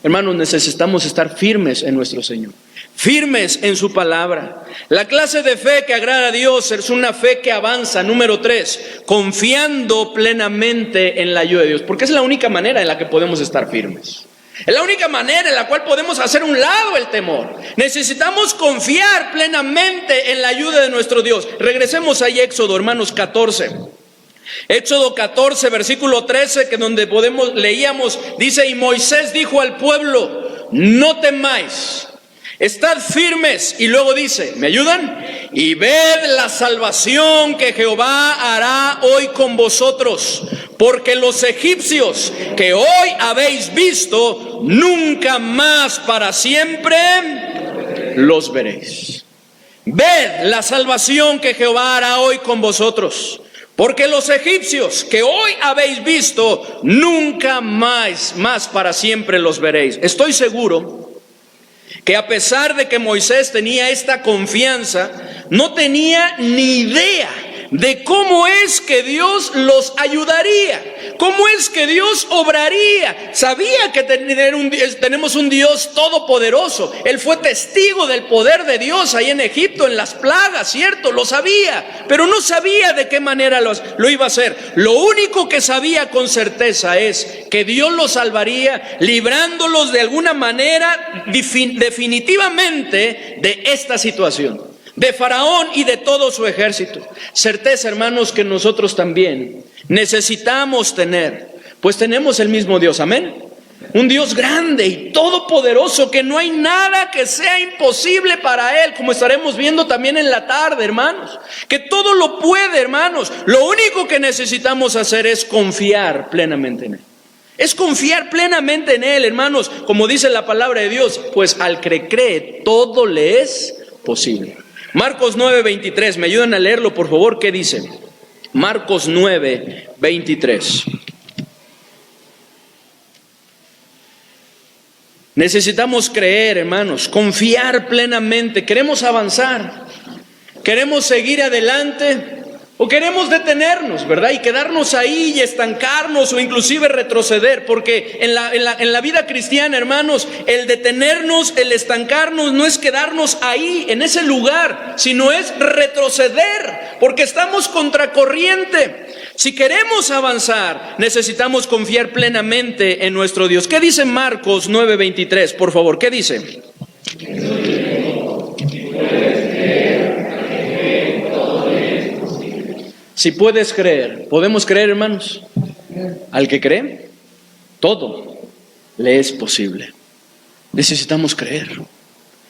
Hermanos, necesitamos estar firmes en nuestro Señor, firmes en su palabra. La clase de fe que agrada a Dios es una fe que avanza. Número 3, confiando plenamente en la ayuda de Dios, porque es la única manera en la que podemos estar firmes. Es la única manera en la cual podemos hacer un lado el temor. Necesitamos confiar plenamente en la ayuda de nuestro Dios. Regresemos a Éxodo, hermanos, 14. Éxodo 14, versículo 13, que donde leíamos, dice: y Moisés dijo al pueblo, no temáis, estad firmes. Y luego dice, ¿me ayudan? Y ved la salvación que Jehová hará hoy con vosotros, porque los egipcios que hoy habéis visto, nunca más para siempre los veréis. Ved la salvación que Jehová hará hoy con vosotros, porque los egipcios que hoy habéis visto, nunca más para siempre los veréis. Estoy seguro que a pesar de que Moisés tenía esta confianza, no tenía ni idea de cómo es que Dios los ayudaría, cómo es que Dios obraría. Sabía que tenemos un Dios todopoderoso. Él fue testigo del poder de Dios ahí en Egipto, en las plagas, ¿cierto? Lo sabía, pero no sabía de qué manera lo iba a hacer. Lo único que sabía con certeza es que Dios los salvaría, librándolos de alguna manera definitivamente de esta situación, de Faraón y de todo su ejército. Certeza, hermanos, que nosotros también necesitamos tener, pues tenemos el mismo Dios, amén. Un Dios grande y todopoderoso, que no hay nada que sea imposible para Él, como estaremos viendo también en la tarde, hermanos. Que todo lo puede, hermanos. Lo único que necesitamos hacer es confiar plenamente en Él. Es confiar plenamente en Él, hermanos, como dice la palabra de Dios, pues al que cree todo le es posible. Marcos 9:23, ¿me ayudan a leerlo, por favor? ¿Qué dice? Marcos 9:23. Necesitamos creer, hermanos, confiar plenamente. Queremos avanzar, queremos seguir adelante, o queremos detenernos, ¿verdad? Y quedarnos ahí y estancarnos o inclusive retroceder, porque en la vida cristiana, hermanos, el detenernos, el estancarnos no es quedarnos ahí en ese lugar, sino es retroceder, porque estamos contracorriente. Si queremos avanzar, necesitamos confiar plenamente en nuestro Dios. ¿Qué dice Marcos 9:23? Por favor, ¿qué dice? Si puedes creer, ¿podemos creer, hermanos? Al que cree, todo le es posible. Necesitamos creer.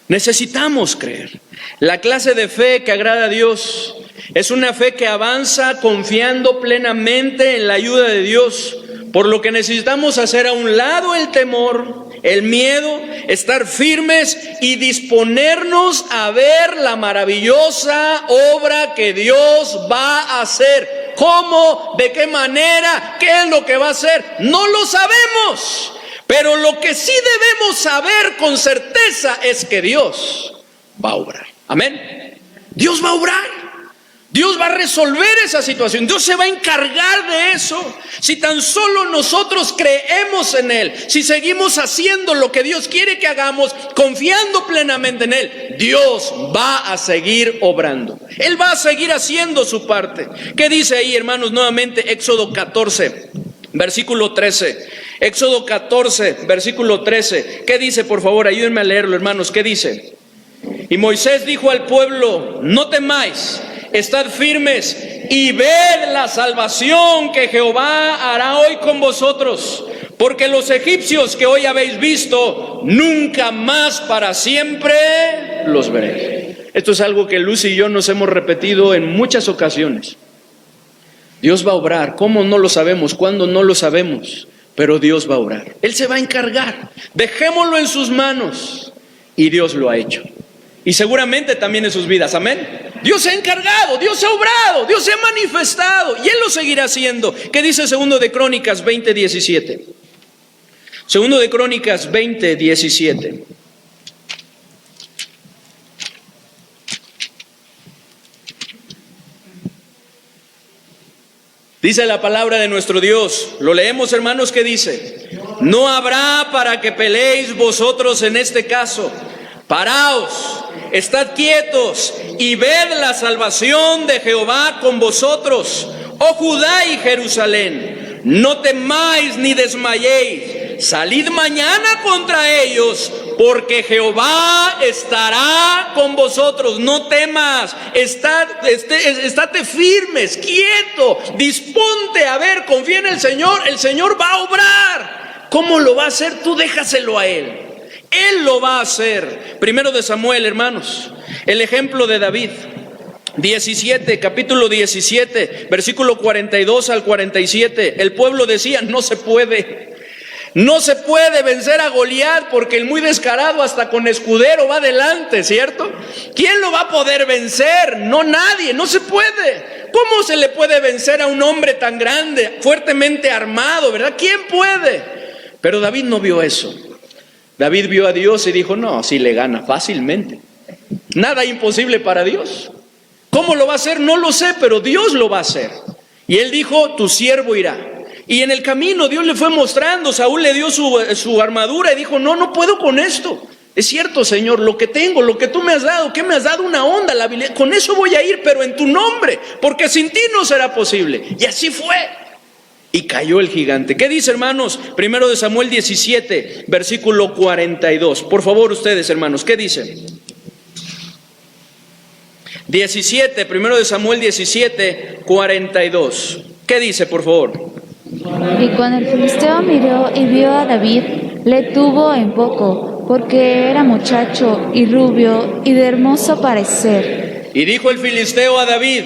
Necesitamos creer. La clase de fe que agrada a Dios es una fe que avanza confiando plenamente en la ayuda de Dios, Por lo que necesitamos hacer a un lado el temor, el miedo, estar firmes y disponernos a ver la maravillosa obra que Dios va a hacer. ¿Cómo? ¿De qué manera? ¿Qué es lo que va a hacer? No lo sabemos. Pero lo que sí debemos saber con certeza es que Dios va a obrar. Amén. Dios va a obrar. Dios va a resolver esa situación. Dios se va a encargar de eso. Si tan solo nosotros creemos en Él, si seguimos haciendo lo que Dios quiere que hagamos, confiando plenamente en Él, Dios va a seguir obrando. Él va a seguir haciendo su parte. ¿Qué dice ahí, hermanos? Nuevamente, Éxodo 14, versículo 13. Éxodo 14, versículo 13. ¿Qué dice? Por favor, ayúdenme a leerlo, hermanos. ¿Qué dice? Y Moisés dijo al pueblo: no temáis, estad firmes y ved la salvación que Jehová hará hoy con vosotros, porque los egipcios que hoy habéis visto, nunca más para siempre los veréis. Esto es algo que Lucy y yo nos hemos repetido en muchas ocasiones. Dios va a obrar. ¿Cómo? No lo sabemos. ¿Cuándo? No lo sabemos. Pero Dios va a obrar. Él se va a encargar. Dejémoslo en sus manos. Y Dios lo ha hecho. Y seguramente también en sus vidas. Amén. Dios se ha encargado, Dios se ha obrado, Dios se ha manifestado. Y Él lo seguirá haciendo. ¿Qué dice Segundo de Crónicas 20:17? Segundo de Crónicas 20:17. Dice la palabra de nuestro Dios. Lo leemos, hermanos. ¿Qué dice? No habrá para que peleéis vosotros en este caso. Paraos, estad quietos y ved la salvación de Jehová con vosotros, oh Judá y Jerusalén. No temáis ni desmayéis. Salid mañana contra ellos, porque Jehová estará con vosotros. No temas, estate firmes, quieto, disponte a ver, confía en el Señor va a obrar. ¿Cómo lo va a hacer? Tú déjaselo a Él. Él lo va a hacer. Primero de Samuel, hermanos, el ejemplo de David. Capítulo 17, versículo 42 al 47. El pueblo decía: no se puede vencer a Goliat, porque el muy descarado hasta con escudero va adelante, ¿cierto? ¿Quién lo va a poder vencer? No, nadie, no se puede. ¿Cómo se le puede vencer a un hombre tan grande, fuertemente armado, verdad? ¿Quién puede? Pero David no vio eso. David vio a Dios y dijo: no, sí le gana fácilmente. Nada imposible para Dios. ¿Cómo lo va a hacer? No lo sé, pero Dios lo va a hacer. Y él dijo: tu siervo irá. Y en el camino Dios le fue mostrando. Saúl le dio su armadura y dijo: no puedo con esto. Es cierto, Señor, lo que tengo, lo que tú me has dado, que me has dado una onda, la habilidad, con eso voy a ir, pero en tu nombre, porque sin ti no será posible. Y así fue. Y cayó el gigante. ¿Qué dice, hermanos? Primero de Samuel 17, versículo 42. Por favor, ustedes, hermanos, ¿qué dice? 17, primero de Samuel 17, 42. ¿Qué dice, por favor? Y cuando el filisteo miró y vio a David, le tuvo en poco, porque era muchacho y rubio y de hermoso parecer. Y dijo el filisteo a David: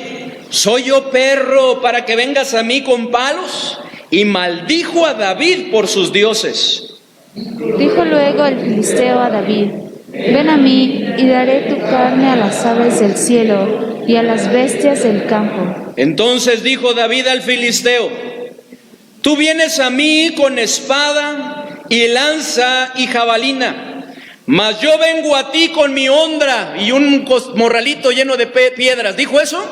¿soy yo perro para que vengas a mí con palos? Y maldijo a David por sus dioses. Dijo luego el filisteo a David: ven a mí y daré tu carne a las aves del cielo y a las bestias del campo. Entonces dijo David al filisteo: tú vienes a mí con espada y lanza y jabalina, mas yo vengo a ti con mi hondra y un morralito lleno de piedras. ¿Dijo eso?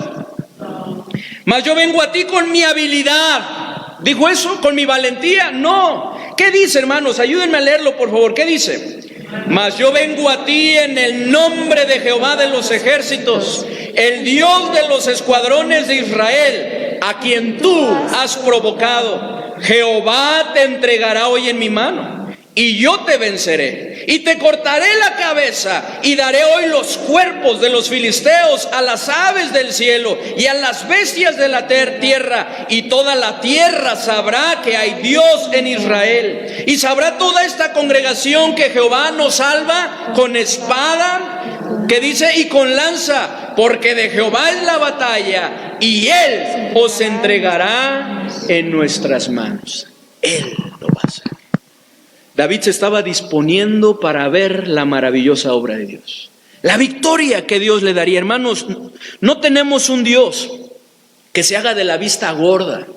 Mas yo vengo a ti con mi habilidad. ¿Dijo eso? ¿Con mi valentía? No. ¿Qué dice, hermanos? Ayúdenme a leerlo, por favor. ¿Qué dice? Mas yo vengo a ti en el nombre de Jehová de los ejércitos, el Dios de los escuadrones de Israel, a quien tú has provocado. Jehová te entregará hoy en mi mano, y yo te venceré, y te cortaré la cabeza, y daré hoy los cuerpos de los filisteos a las aves del cielo y a las bestias de la tierra, y toda la tierra sabrá que hay Dios en Israel. Y sabrá toda esta congregación que Jehová nos salva con espada, que dice, y con lanza, porque de Jehová es la batalla, y Él os entregará en nuestras manos. Él lo va a hacer. David se estaba disponiendo para ver la maravillosa obra de Dios, la victoria que Dios le daría. Hermanos, no tenemos un Dios que se haga de la vista gorda,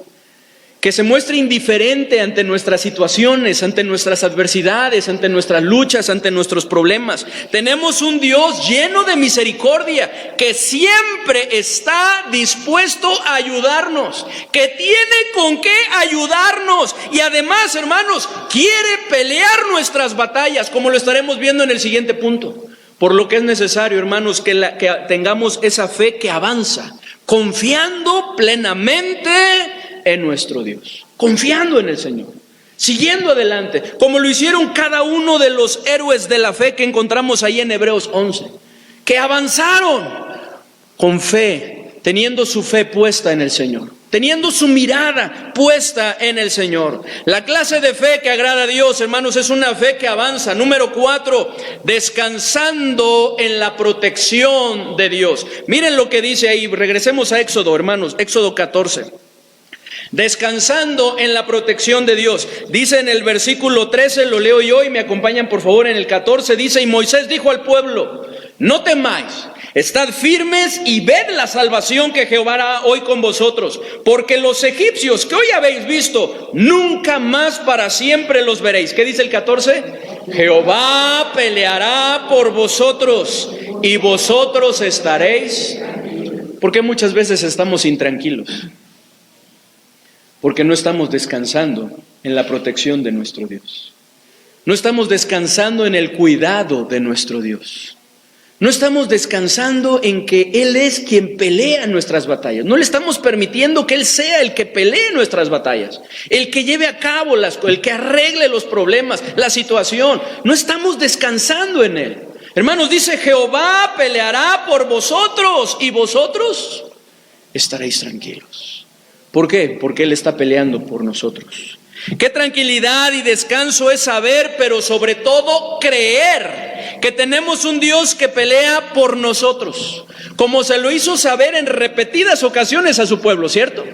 que se muestre indiferente ante nuestras situaciones, ante nuestras adversidades, ante nuestras luchas, ante nuestros problemas. Tenemos un Dios lleno de misericordia, que siempre está dispuesto a ayudarnos, que tiene con qué ayudarnos, y además, hermanos, quiere pelear nuestras batallas, como lo estaremos viendo en el siguiente punto. Por lo que es necesario, hermanos, que tengamos esa fe que avanza, confiando plenamente en nuestro Dios, confiando en el Señor, siguiendo adelante, como lo hicieron cada uno de los héroes de la fe que encontramos ahí en Hebreos 11, que avanzaron con fe, teniendo su fe puesta en el Señor, teniendo su mirada puesta en el Señor. La clase de fe que agrada a Dios, hermanos, es una fe que avanza. Número 4, descansando en la protección de Dios. Miren lo que dice ahí, regresemos a Éxodo, hermanos, Éxodo 14. Descansando en la protección de Dios. Dice en el versículo 13, lo leo yo y me acompañan por favor en el 14, dice: y Moisés dijo al pueblo: no temáis, estad firmes y ved la salvación que Jehová hará hoy con vosotros, porque los egipcios que hoy habéis visto, nunca más para siempre los veréis. ¿Qué dice el 14? Jehová peleará por vosotros y vosotros estaréis. ¿Por qué muchas veces estamos intranquilos? Porque no estamos descansando en la protección de nuestro Dios. No estamos descansando en el cuidado de nuestro Dios. No estamos descansando en que Él es quien pelea nuestras batallas. No le estamos permitiendo que Él sea el que pelee nuestras batallas, el que lleve a cabo el que arregle los problemas, la situación. No estamos descansando en Él. Hermanos, dice: Jehová peleará por vosotros y vosotros estaréis tranquilos. ¿Por qué? Porque Él está peleando por nosotros. Qué tranquilidad y descanso es saber, pero sobre todo creer, que tenemos un Dios que pelea por nosotros, como se lo hizo saber en repetidas ocasiones a su pueblo, ¿cierto?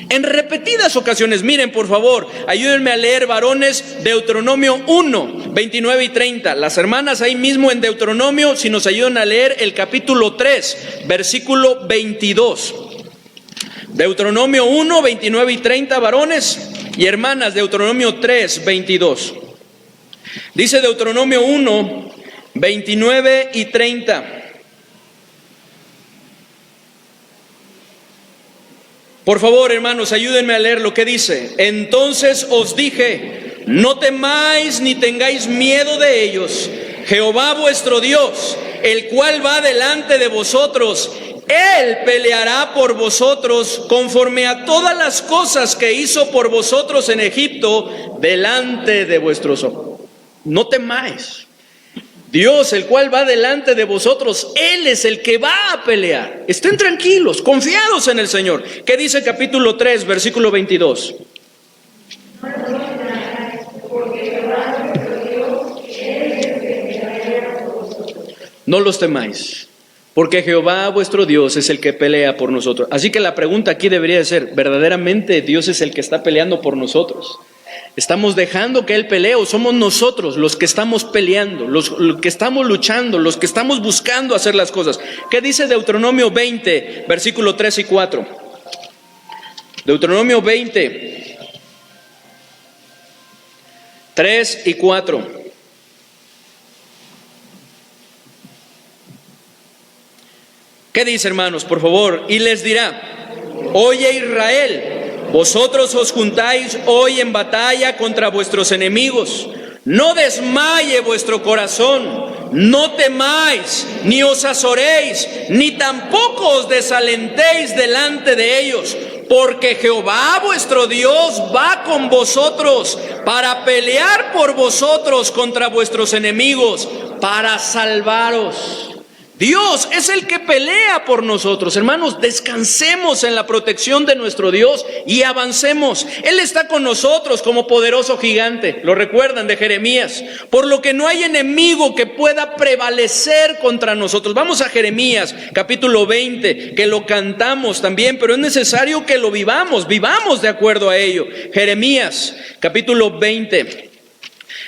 En repetidas ocasiones. Miren, por favor, ayúdenme a leer, varones, Deuteronomio 1, 29 y 30. Las hermanas ahí mismo en Deuteronomio, si nos ayudan a leer el capítulo 3, versículo 22. Deuteronomio 1, 29 y 30, varones y hermanas, Deuteronomio 3, 22. Dice Deuteronomio 1, 29 y 30. Por favor, hermanos, ayúdenme a leer lo que dice. Entonces os dije: no temáis ni tengáis miedo de ellos. Jehová vuestro Dios, el cual va delante de vosotros, Él peleará por vosotros conforme a todas las cosas que hizo por vosotros en Egipto delante de vuestros ojos. No temáis. Dios, el cual va delante de vosotros, Él es el que va a pelear. Estén tranquilos, confiados en el Señor. ¿Qué dice capítulo 3, versículo 22? No los temáis, porque Jehová vuestro Dios es el que pelea por nosotros. Así que la pregunta aquí debería de ser: ¿verdaderamente Dios es el que está peleando por nosotros? ¿Estamos dejando que Él pelee o somos nosotros los que estamos peleando, los que estamos luchando, los que estamos buscando hacer las cosas? ¿Qué dice Deuteronomio 20, versículo 3 y 4? Deuteronomio 20, 3 y 4. ¿Qué dice, hermanos? Por favor. Y les dirá: oye Israel, vosotros os juntáis hoy en batalla contra vuestros enemigos. No desmaye vuestro corazón, no temáis, ni os azoréis, ni tampoco os desalentéis delante de ellos, porque Jehová vuestro Dios va con vosotros para pelear por vosotros contra vuestros enemigos, para salvaros. Dios es el que pelea por nosotros. Hermanos, descansemos en la protección de nuestro Dios y avancemos. Él está con nosotros como poderoso gigante. ¿Lo recuerdan de Jeremías? Por lo que no hay enemigo que pueda prevalecer contra nosotros. Vamos a Jeremías capítulo 20, que lo cantamos también, pero es necesario que lo vivamos de acuerdo a ello. Jeremías capítulo 20.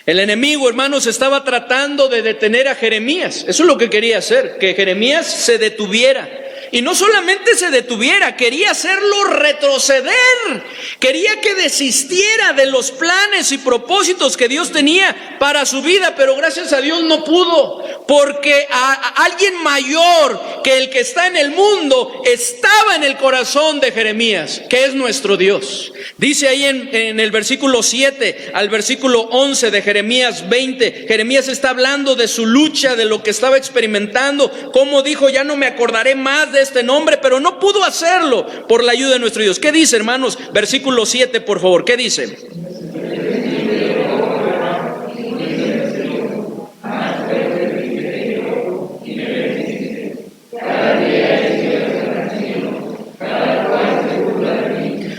El enemigo, hermanos, estaba tratando de detener a Jeremías. Eso es lo que quería hacer, que Jeremías se detuviera. Y no solamente se detuviera, quería hacerlo retroceder. Quería que desistiera de los planes y propósitos que Dios tenía para su vida. Pero gracias a Dios no pudo, porque a alguien mayor que el que está en el mundo estaba en el corazón de Jeremías, que es nuestro Dios. Dice ahí en el versículo 7 al versículo 11 de Jeremías 20, Jeremías está hablando de su lucha, de lo que estaba experimentando, cómo dijo: ya no me acordaré más de este nombre, pero no pudo hacerlo por la ayuda de nuestro Dios. ¿Qué dice, hermanos? Versículo 7, por favor, ¿qué dice?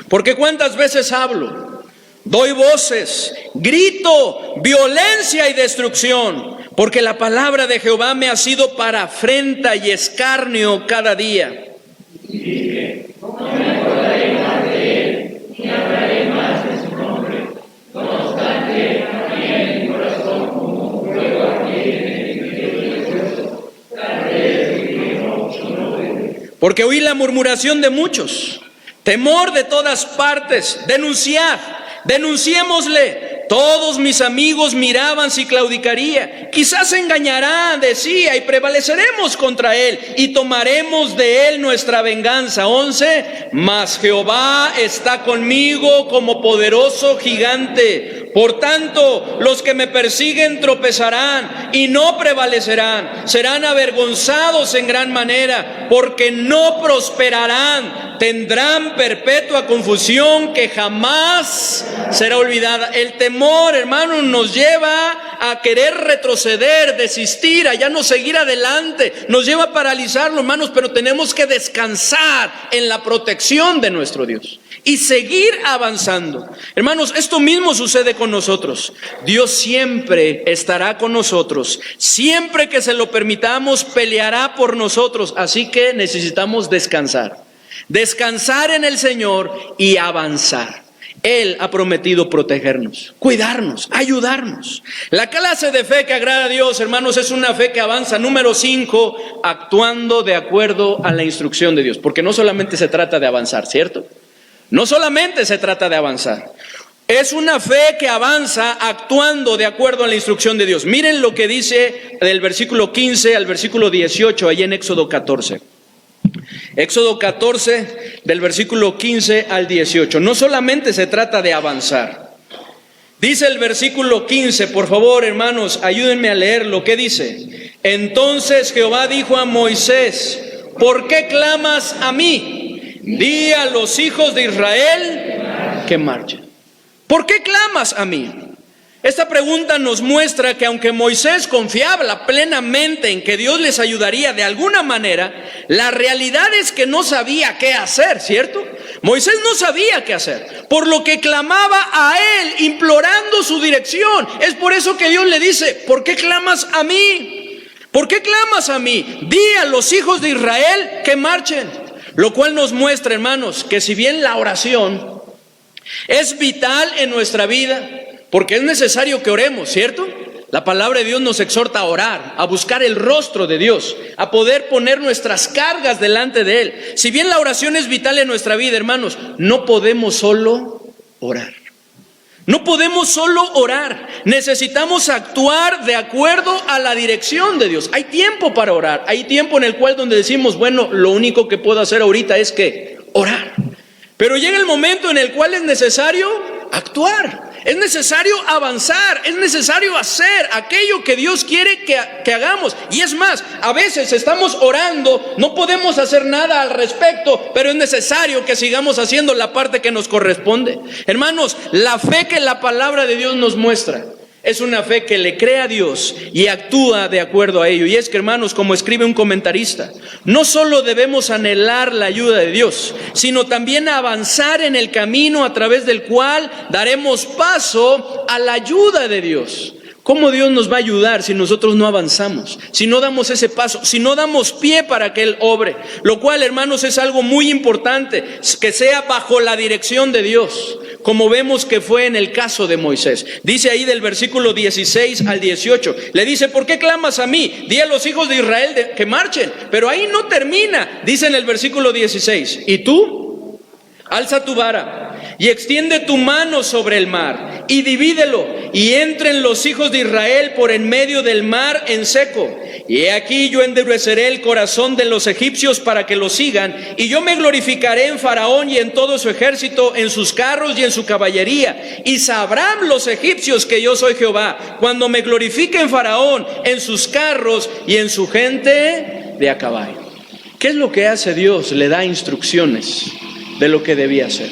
Porque cuántas veces hablo, doy voces, grito, violencia y destrucción, porque la palabra de Jehová me ha sido para afrenta y escarnio cada día. Y dije: no me acordaré más de él, ni hablaré más de su nombre. No obstante, también mi corazón como un fuego ardiente en medio del hueso, tal vez que no. Porque oí la murmuración de muchos, temor de todas partes. Denunciémosle. Todos mis amigos miraban si claudicaría. Quizás engañará, decía, y prevaleceremos contra él y tomaremos de él nuestra venganza. 11. Mas Jehová está conmigo como poderoso gigante. Por tanto, los que me persiguen tropezarán y no prevalecerán. Serán avergonzados en gran manera, porque no prosperarán. Tendrán perpetua confusión que jamás será olvidada. El temor, hermano, nos lleva a querer retroceder, desistir, a ya no seguir adelante. Nos lleva a paralizarlo, hermanos, pero tenemos que descansar en la protección de nuestro Dios y seguir avanzando. Hermanos, esto mismo sucede con nosotros. Dios siempre estará con nosotros. Siempre que se lo permitamos, peleará por nosotros. Así que necesitamos descansar. Descansar en el Señor y avanzar. Él ha prometido protegernos, cuidarnos, ayudarnos. La clase de fe que agrada a Dios, hermanos, es una fe que avanza. Número 5, actuando de acuerdo a la instrucción de Dios. Porque no solamente se trata de avanzar, ¿cierto? No solamente se trata de avanzar. Es una fe que avanza actuando de acuerdo a la instrucción de Dios. Miren lo que dice del versículo 15 al versículo 18, ahí en Éxodo 14. Éxodo 14, del versículo 15 al 18. No solamente se trata de avanzar. Dice el versículo 15, por favor, hermanos, ayúdenme a leer lo que dice. Entonces Jehová dijo a Moisés: ¿por qué clamas a mí? Di a los hijos de Israel que marchen. ¿Por qué clamas a mí? Esta pregunta nos muestra que aunque Moisés confiaba plenamente en que Dios les ayudaría de alguna manera, la realidad es que no sabía qué hacer, ¿cierto? Moisés no sabía qué hacer, por lo que clamaba a él, implorando su dirección. Es por eso que Dios le dice: ¿por qué clamas a mí? ¿Por qué clamas a mí? Di a los hijos de Israel que marchen. Lo cual nos muestra, hermanos, que si bien la oración es vital en nuestra vida, porque es necesario que oremos, ¿cierto? La palabra de Dios nos exhorta a orar, a buscar el rostro de Dios, a poder poner nuestras cargas delante de Él. Si bien la oración es vital en nuestra vida, hermanos, no podemos solo orar. No podemos solo orar. Necesitamos actuar de acuerdo a la dirección de Dios. Hay tiempo para orar. Hay tiempo en el cual donde decimos: bueno, lo único que puedo hacer ahorita es que orar. Pero llega el momento en el cual es necesario actuar. Es necesario avanzar, es necesario hacer aquello que Dios quiere que hagamos. Y es más, a veces estamos orando, no podemos hacer nada al respecto, pero es necesario que sigamos haciendo la parte que nos corresponde. Hermanos, la fe que la palabra de Dios nos muestra Es una fe que le cree a Dios y actúa de acuerdo a ello. Y es que, hermanos, como escribe un comentarista, no solo debemos anhelar la ayuda de Dios, sino también avanzar en el camino a través del cual daremos paso a la ayuda de Dios. ¿Cómo Dios nos va a ayudar si nosotros no avanzamos? Si no damos ese paso, si no damos pie para que Él obre. Lo cual, hermanos, es algo muy importante, que sea bajo la dirección de Dios, como vemos que fue en el caso de Moisés. Dice ahí del versículo 16 al 18, le dice: ¿por qué clamas a mí? Di a los hijos de Israel que marchen. Pero ahí no termina, dice en el versículo 16, ¿y tú? Alza tu vara y extiende tu mano sobre el mar y divídelo, y entren los hijos de Israel por en medio del mar en seco. Y he aquí yo endureceré el corazón de los egipcios para que los sigan, y yo me glorificaré en Faraón y en todo su ejército, en sus carros y en su caballería. Y sabrán los egipcios que yo soy Jehová, cuando me glorifique en Faraón, en sus carros y en su gente de a caballo. ¿Qué es lo que hace Dios? Le da instrucciones de lo que debía hacer.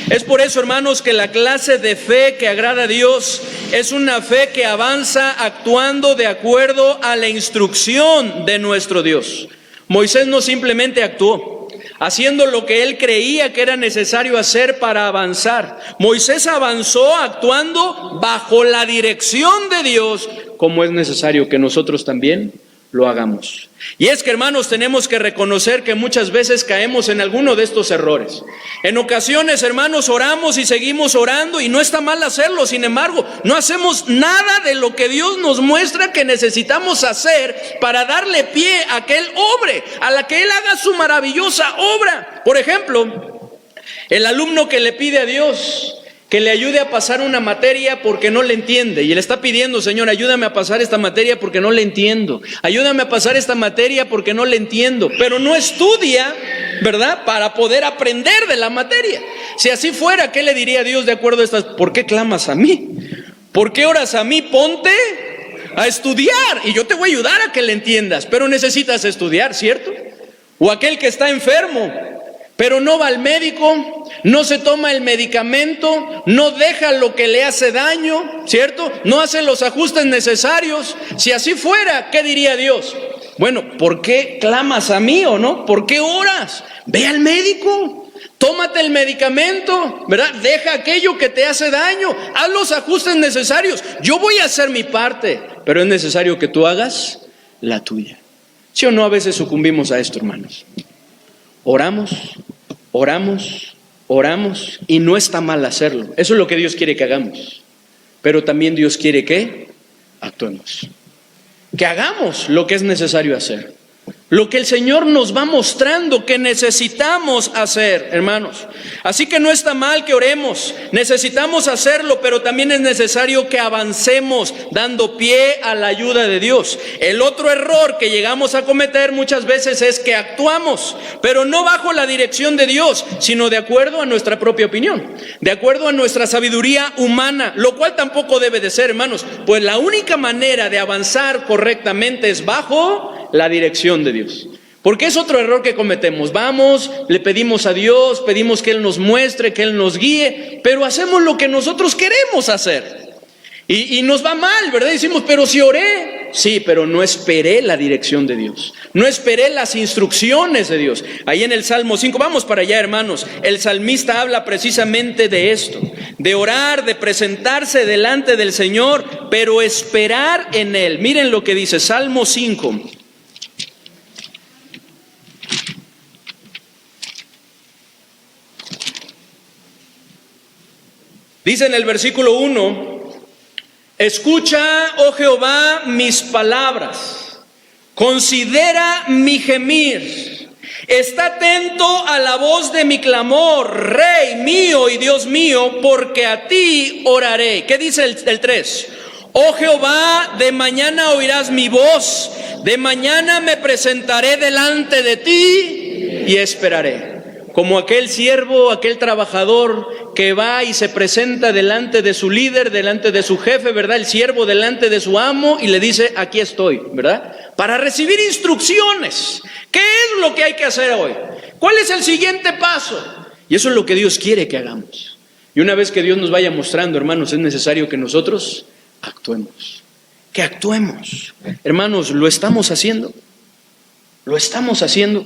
Es por eso, hermanos, que la clase de fe que agrada a Dios es una fe que avanza actuando de acuerdo a la instrucción de nuestro Dios. Moisés no simplemente actuó haciendo lo que él creía que era necesario hacer para avanzar. Moisés avanzó actuando bajo la dirección de Dios, como es necesario que nosotros también lo hagamos. Y es que, hermanos, tenemos que reconocer que muchas veces caemos en alguno de estos errores. En ocasiones, hermanos, oramos y seguimos orando, y no está mal hacerlo. Sin embargo, no hacemos nada de lo que Dios nos muestra que necesitamos hacer para darle pie a que Él obre, a la que Él haga su maravillosa obra. Por ejemplo, el alumno que le pide a Dios que le ayude a pasar una materia porque no le entiende, y le está pidiendo: Señor, ayúdame a pasar esta materia porque no le entiendo, ayúdame a pasar esta materia porque no le entiendo, pero no estudia, ¿verdad?, para poder aprender de la materia. Si así fuera, ¿qué le diría Dios de acuerdo a estas? ¿Por qué clamas a mí? ¿Por qué oras a mí? Ponte a estudiar y yo te voy a ayudar a que le entiendas, pero necesitas estudiar, ¿cierto? O aquel que está enfermo, pero no va al médico, no se toma el medicamento, no deja lo que le hace daño, ¿cierto? No hace los ajustes necesarios. Si así fuera, ¿qué diría Dios? Bueno, ¿por qué clamas a mí o no? ¿Por qué oras? Ve al médico, tómate el medicamento, ¿verdad? Deja aquello que te hace daño, haz los ajustes necesarios. Yo voy a hacer mi parte, pero es necesario que tú hagas la tuya. ¿Sí o no? A veces sucumbimos a esto, hermanos. Oramos, y no está mal hacerlo. Eso es lo que Dios quiere que hagamos. Pero también Dios quiere que actuemos, que hagamos lo que es necesario hacer, lo que el Señor nos va mostrando que necesitamos hacer, hermanos. Así que no está mal que oremos, necesitamos hacerlo, pero también es necesario que avancemos dando pie a la ayuda de Dios. El otro error que llegamos a cometer muchas veces es que actuamos, pero no bajo la dirección de Dios, sino de acuerdo a nuestra propia opinión, de acuerdo a nuestra sabiduría humana, lo cual tampoco debe de ser, hermanos, pues la única manera de avanzar correctamente es bajo la dirección de Dios. Porque es otro error que cometemos. Vamos, le pedimos a Dios, pedimos que Él nos muestre, que Él nos guíe, pero hacemos lo que nosotros queremos hacer. Y nos va mal, ¿verdad? Decimos: pero si oré. Sí, pero no esperé la dirección de Dios, no esperé las instrucciones de Dios. Ahí en el Salmo 5, vamos para allá, hermanos, el salmista habla precisamente de esto, de orar, de presentarse delante del Señor, pero esperar en Él. Miren lo que dice Salmo 5. Dice en el versículo 1: escucha, oh Jehová, mis palabras, considera mi gemir, está atento a la voz de mi clamor, Rey mío y Dios mío, porque a ti oraré. ¿Qué dice el 3? Oh Jehová, de mañana oirás mi voz, de mañana me presentaré delante de ti y esperaré. Como aquel siervo, aquel trabajador que va y se presenta delante de su líder, delante de su jefe, ¿verdad? El siervo delante de su amo y le dice: aquí estoy, ¿verdad? Para recibir instrucciones. ¿Qué es lo que hay que hacer hoy? ¿Cuál es el siguiente paso? Y eso es lo que Dios quiere que hagamos. Y una vez que Dios nos vaya mostrando, hermanos, es necesario que nosotros actuemos. Que actuemos. Hermanos, ¿lo estamos haciendo? ¿Lo estamos haciendo?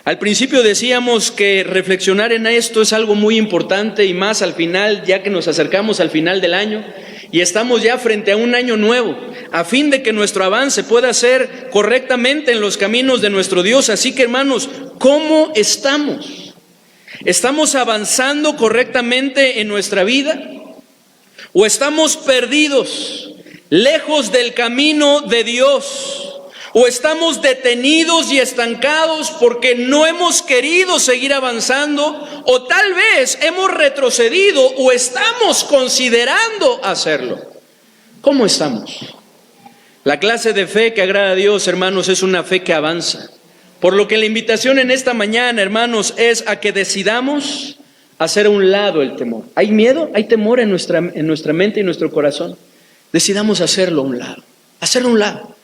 Al principio decíamos que reflexionar en esto es algo muy importante y más al final, ya que nos acercamos al final del año y estamos ya frente a un año nuevo, a fin de que nuestro avance pueda ser correctamente en los caminos de nuestro Dios. Así que, hermanos, ¿cómo estamos? ¿Estamos avanzando correctamente en nuestra vida? ¿O estamos perdidos, lejos del camino de Dios? ¿O estamos detenidos y estancados porque no hemos querido seguir avanzando? ¿O tal vez hemos retrocedido o estamos considerando hacerlo? ¿Cómo estamos? La clase de fe que agrada a Dios, hermanos, es una fe que avanza. Por lo que la invitación en esta mañana, hermanos, es a que decidamos hacer a un lado el temor. ¿Hay miedo? ¿Hay temor en nuestra mente y nuestro corazón? Decidamos hacerlo a un lado. Hacerlo a un lado.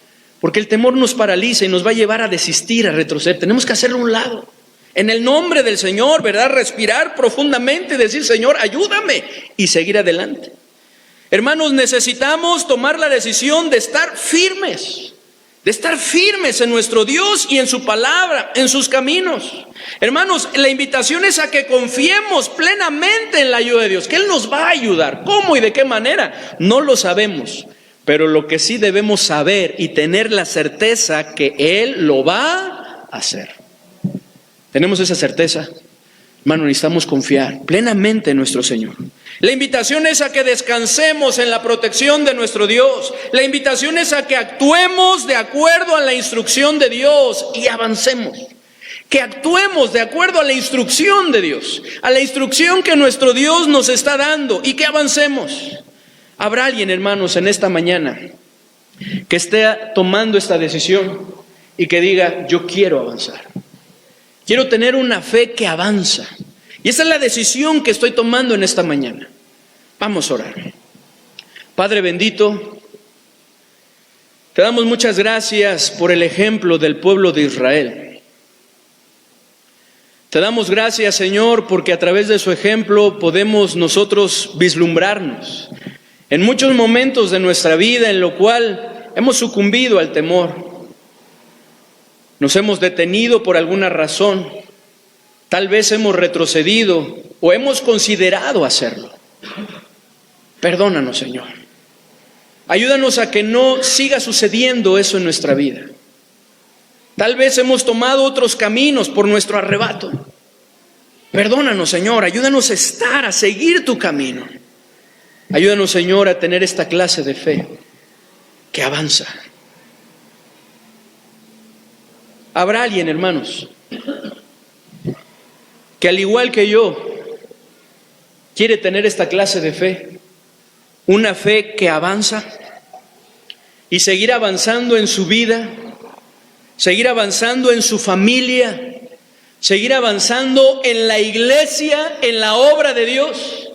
Porque el temor nos paraliza y nos va a llevar a desistir, a retroceder. Tenemos que hacerlo a un lado. En el nombre del Señor, ¿verdad? Respirar profundamente y decir, Señor, ayúdame, y seguir adelante. Hermanos, necesitamos tomar la decisión de estar firmes en nuestro Dios y en su palabra, en sus caminos. Hermanos, la invitación es a que confiemos plenamente en la ayuda de Dios, que Él nos va a ayudar. ¿Cómo y de qué manera? No lo sabemos. Pero lo que sí debemos saber y tener la certeza que Él lo va a hacer. ¿Tenemos esa certeza? Hermano, necesitamos confiar plenamente en nuestro Señor. La invitación es a que descansemos en la protección de nuestro Dios. La invitación es a que actuemos de acuerdo a la instrucción de Dios y avancemos. Que actuemos de acuerdo a la instrucción de Dios, a la instrucción que nuestro Dios nos está dando, y que avancemos. Habrá alguien, hermanos, en esta mañana que esté tomando esta decisión y que diga, yo quiero avanzar. Quiero tener una fe que avanza. Y esa es la decisión que estoy tomando en esta mañana. Vamos a orar. Padre bendito, te damos muchas gracias por el ejemplo del pueblo de Israel. Te damos gracias, Señor, porque a través de su ejemplo podemos nosotros vislumbrarnos en muchos momentos de nuestra vida en lo cual hemos sucumbido al temor. Nos hemos detenido por alguna razón. Tal vez hemos retrocedido o hemos considerado hacerlo. Perdónanos, Señor. Ayúdanos a que no siga sucediendo eso en nuestra vida. Tal vez hemos tomado otros caminos por nuestro arrebato. Perdónanos, Señor. Ayúdanos a seguir tu camino. Ayúdanos, Señor, a tener esta clase de fe que avanza. Habrá alguien, hermanos, que al igual que yo, quiere tener esta clase de fe, una fe que avanza y seguir avanzando en su vida, seguir avanzando en su familia, seguir avanzando en la iglesia, en la obra de Dios.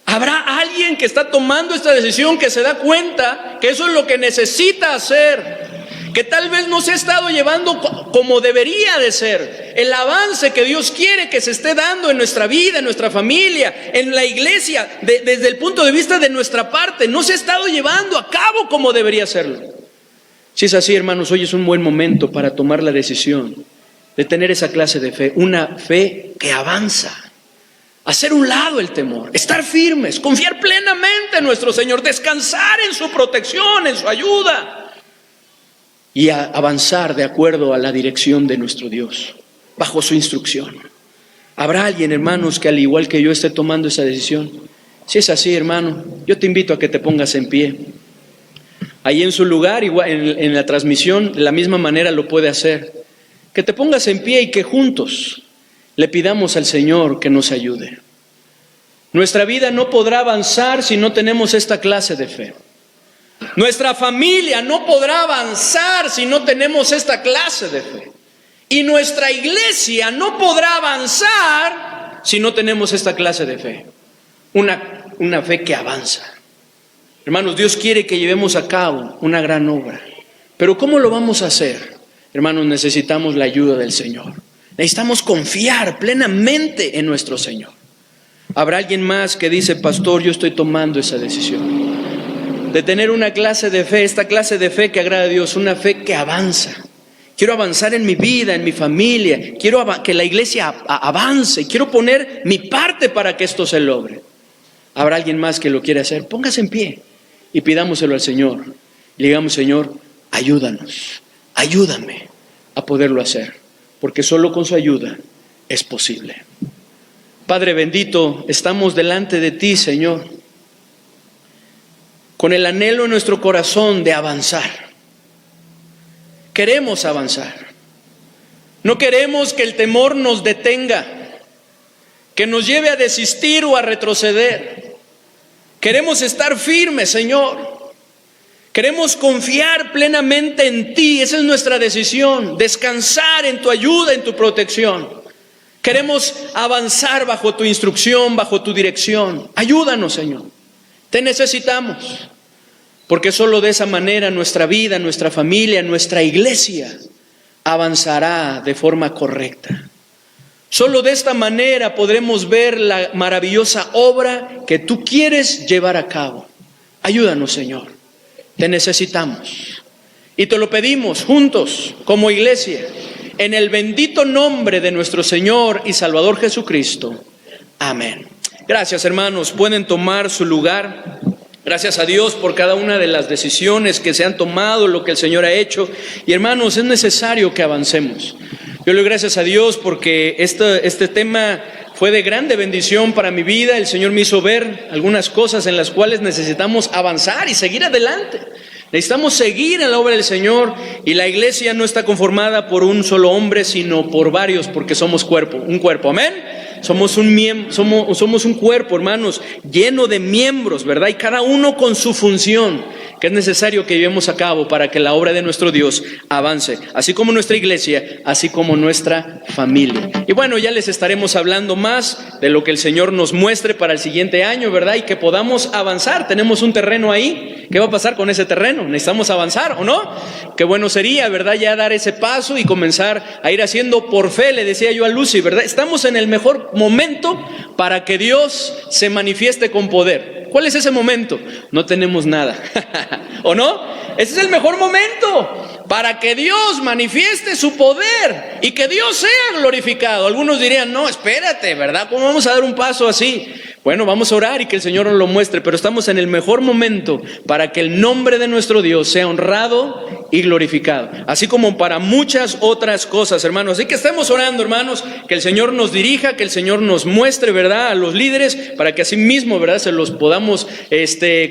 Habrá alguien que está tomando esta decisión, que se da cuenta que eso es lo que necesita hacer, que tal vez no se ha estado llevando como debería de ser. El avance que Dios quiere que se esté dando en nuestra vida, en nuestra familia, en la iglesia, desde el punto de vista de nuestra parte, no se ha estado llevando a cabo como debería serlo. Si es así, hermanos, hoy es un buen momento para tomar la decisión de tener esa clase de fe, una fe que avanza. Hacer un lado el temor, estar firmes, confiar plenamente en nuestro Señor, descansar en su protección, en su ayuda y avanzar de acuerdo a la dirección de nuestro Dios, bajo su instrucción. ¿Habrá alguien, hermanos, que al igual que yo esté tomando esa decisión? Si es así, hermano, yo te invito a que te pongas en pie. Ahí en su lugar, igual en la transmisión, de la misma manera lo puede hacer. Que te pongas en pie y que juntos le pidamos al Señor que nos ayude. Nuestra vida no podrá avanzar si no tenemos esta clase de fe. Nuestra familia no podrá avanzar si no tenemos esta clase de fe. Y nuestra iglesia no podrá avanzar si no tenemos esta clase de fe. Una fe que avanza. Hermanos, Dios quiere que llevemos a cabo una gran obra. Pero ¿cómo lo vamos a hacer? Hermanos, necesitamos la ayuda del Señor. Necesitamos confiar plenamente en nuestro Señor. Habrá alguien más que dice, pastor, yo estoy tomando esa decisión de tener una clase de fe, esta clase de fe que agrada a Dios, una fe que avanza. Quiero avanzar en mi vida, en mi familia, quiero que la iglesia avance, quiero poner mi parte para que esto se logre. ¿Habrá alguien más que lo quiera hacer? Póngase en pie y pidámoselo al Señor. Le digamos: Señor, ayúdanos, ayúdame a poderlo hacer, porque solo con su ayuda es posible. Padre bendito, estamos delante de ti, Señor, con el anhelo en nuestro corazón de avanzar. Queremos avanzar. No queremos que el temor nos detenga, que nos lleve a desistir o a retroceder. Queremos estar firmes, Señor. Queremos confiar plenamente en ti. Esa es nuestra decisión. Descansar en tu ayuda, en tu protección. Queremos avanzar bajo tu instrucción, bajo tu dirección. Ayúdanos, Señor. Te necesitamos. Porque solo de esa manera nuestra vida, nuestra familia, nuestra iglesia avanzará de forma correcta. Solo de esta manera podremos ver la maravillosa obra que tú quieres llevar a cabo. Ayúdanos, Señor. Te necesitamos. Y te lo pedimos juntos como iglesia, en el bendito nombre de nuestro Señor y Salvador Jesucristo. Amén. Gracias, hermanos. Pueden tomar su lugar. Gracias a Dios por cada una de las decisiones que se han tomado, lo que el Señor ha hecho. Y hermanos, es necesario que avancemos. Yo le doy gracias a Dios porque este tema fue de grande bendición para mi vida. El Señor me hizo ver algunas cosas en las cuales necesitamos avanzar y seguir adelante. Necesitamos seguir en la obra del Señor, y la iglesia no está conformada por un solo hombre, sino por varios, porque somos un cuerpo, amén. Somos un cuerpo, hermanos, lleno de miembros, ¿verdad? Y cada uno con su función, que es necesario que llevemos a cabo para que la obra de nuestro Dios avance, así como nuestra iglesia, así como nuestra familia. Y bueno, ya les estaremos hablando más de lo que el Señor nos muestre para el siguiente año, ¿verdad? Y que podamos avanzar. Tenemos un terreno ahí. ¿Qué va a pasar con ese terreno? Necesitamos avanzar, ¿o no? Qué bueno sería, ¿verdad? Ya dar ese paso y comenzar a ir haciendo por fe. Le decía yo a Lucy, ¿verdad? Estamos en el mejor momento para que Dios se manifieste con poder. ¿Cuál es ese momento? No tenemos nada. ¿O no? Ese es el mejor momento para que Dios manifieste su poder y que Dios sea glorificado. Algunos dirían: no, espérate, ¿verdad? ¿Cómo vamos a dar un paso así? Bueno, vamos a orar y que el Señor nos lo muestre, pero estamos en el mejor momento para que el nombre de nuestro Dios sea honrado y glorificado, así como para muchas otras cosas, hermanos. Así que estemos orando, hermanos, que el Señor nos dirija, que el Señor nos muestre, ¿verdad?, a los líderes, para que así mismo, ¿verdad?, se los podamos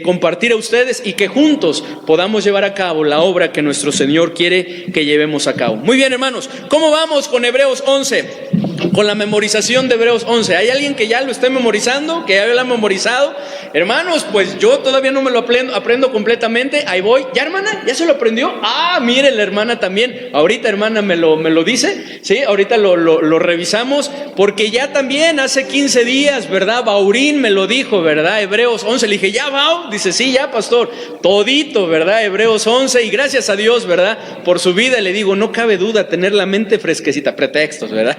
compartir a ustedes y que juntos podamos llevar a cabo la obra que nuestro Señor quiere que llevemos a cabo. Muy bien, hermanos, ¿cómo vamos con Hebreos 11? Con la memorización de Hebreos 11. ¿Hay alguien que ya lo esté memorizando? ¿Que ya lo ha memorizado? Hermanos, pues yo todavía no me lo aprendo completamente. Ahí voy. ¿Ya, hermana? ¿Ya se lo aprendió? Ah, mire, la hermana también. Ahorita, hermana, me lo dice. Sí, ahorita lo revisamos. Porque ya también hace 15 días, ¿verdad? Baurín me lo dijo, ¿verdad? Hebreos 11. Le dije: ¿ya, Bau? Dice: sí, ya, pastor. Todito, ¿verdad? Hebreos 11. Y gracias a Dios, ¿verdad?, por su vida. Le digo, no cabe duda, tener la mente fresquecita. Pretextos, ¿verdad?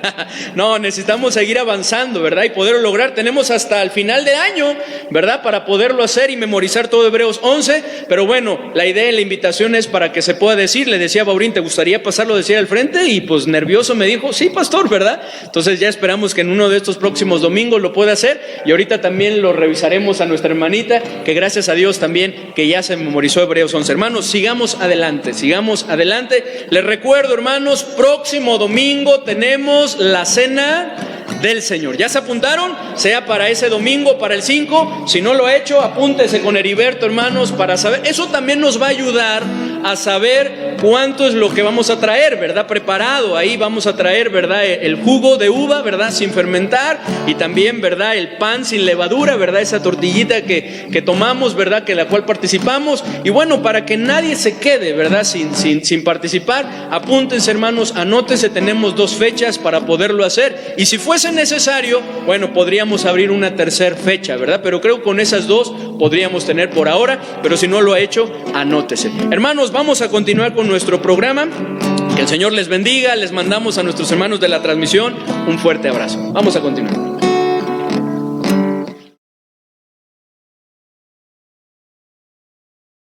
No, necesitamos seguir avanzando, ¿verdad? Y poderlo lograr. Tenemos hasta el final del año, ¿verdad?, para poderlo hacer y memorizar todo Hebreos 11. Pero bueno, la idea y la invitación es para que se pueda decir. Le decía a Baurín: ¿te gustaría pasarlo a decir al frente? Y pues nervioso me dijo: sí, pastor, ¿verdad? Entonces ya esperamos que en uno de estos próximos domingos lo pueda hacer. Y ahorita también lo revisaremos a nuestra hermanita, que gracias a Dios también que ya se memorizó Hebreos 11. Hermanos, sigamos adelante, sigamos adelante. Les recuerdo, hermanos, próximo domingo tenemos la cena del Señor. ¿Ya se apuntaron? Sea para ese domingo, para el 5. Si no lo ha hecho, apúntese con Heriberto, hermanos, para saber. Eso también nos va a ayudar a saber cuánto es lo que vamos a traer, ¿verdad?, preparado. Ahí vamos a traer, ¿verdad?, el jugo de uva, ¿verdad?, sin fermentar, y también, ¿verdad?, el pan sin levadura, ¿verdad?, esa tortillita que tomamos, ¿verdad?, que la cual participamos. Y bueno, para que nadie se quede, ¿verdad?, sin participar, apúntense, hermanos, anótense. Tenemos 2 fechas para poderlo hacer, y si fuese necesario, bueno, podríamos abrir una tercera fecha, ¿verdad? Pero creo que con esas 2 podríamos tener por ahora. Pero si no lo ha hecho, anótese. Hermanos, vamos a continuar con nuestro programa. Que el Señor les bendiga. Les mandamos a nuestros hermanos de la transmisión un fuerte abrazo. Vamos a continuar.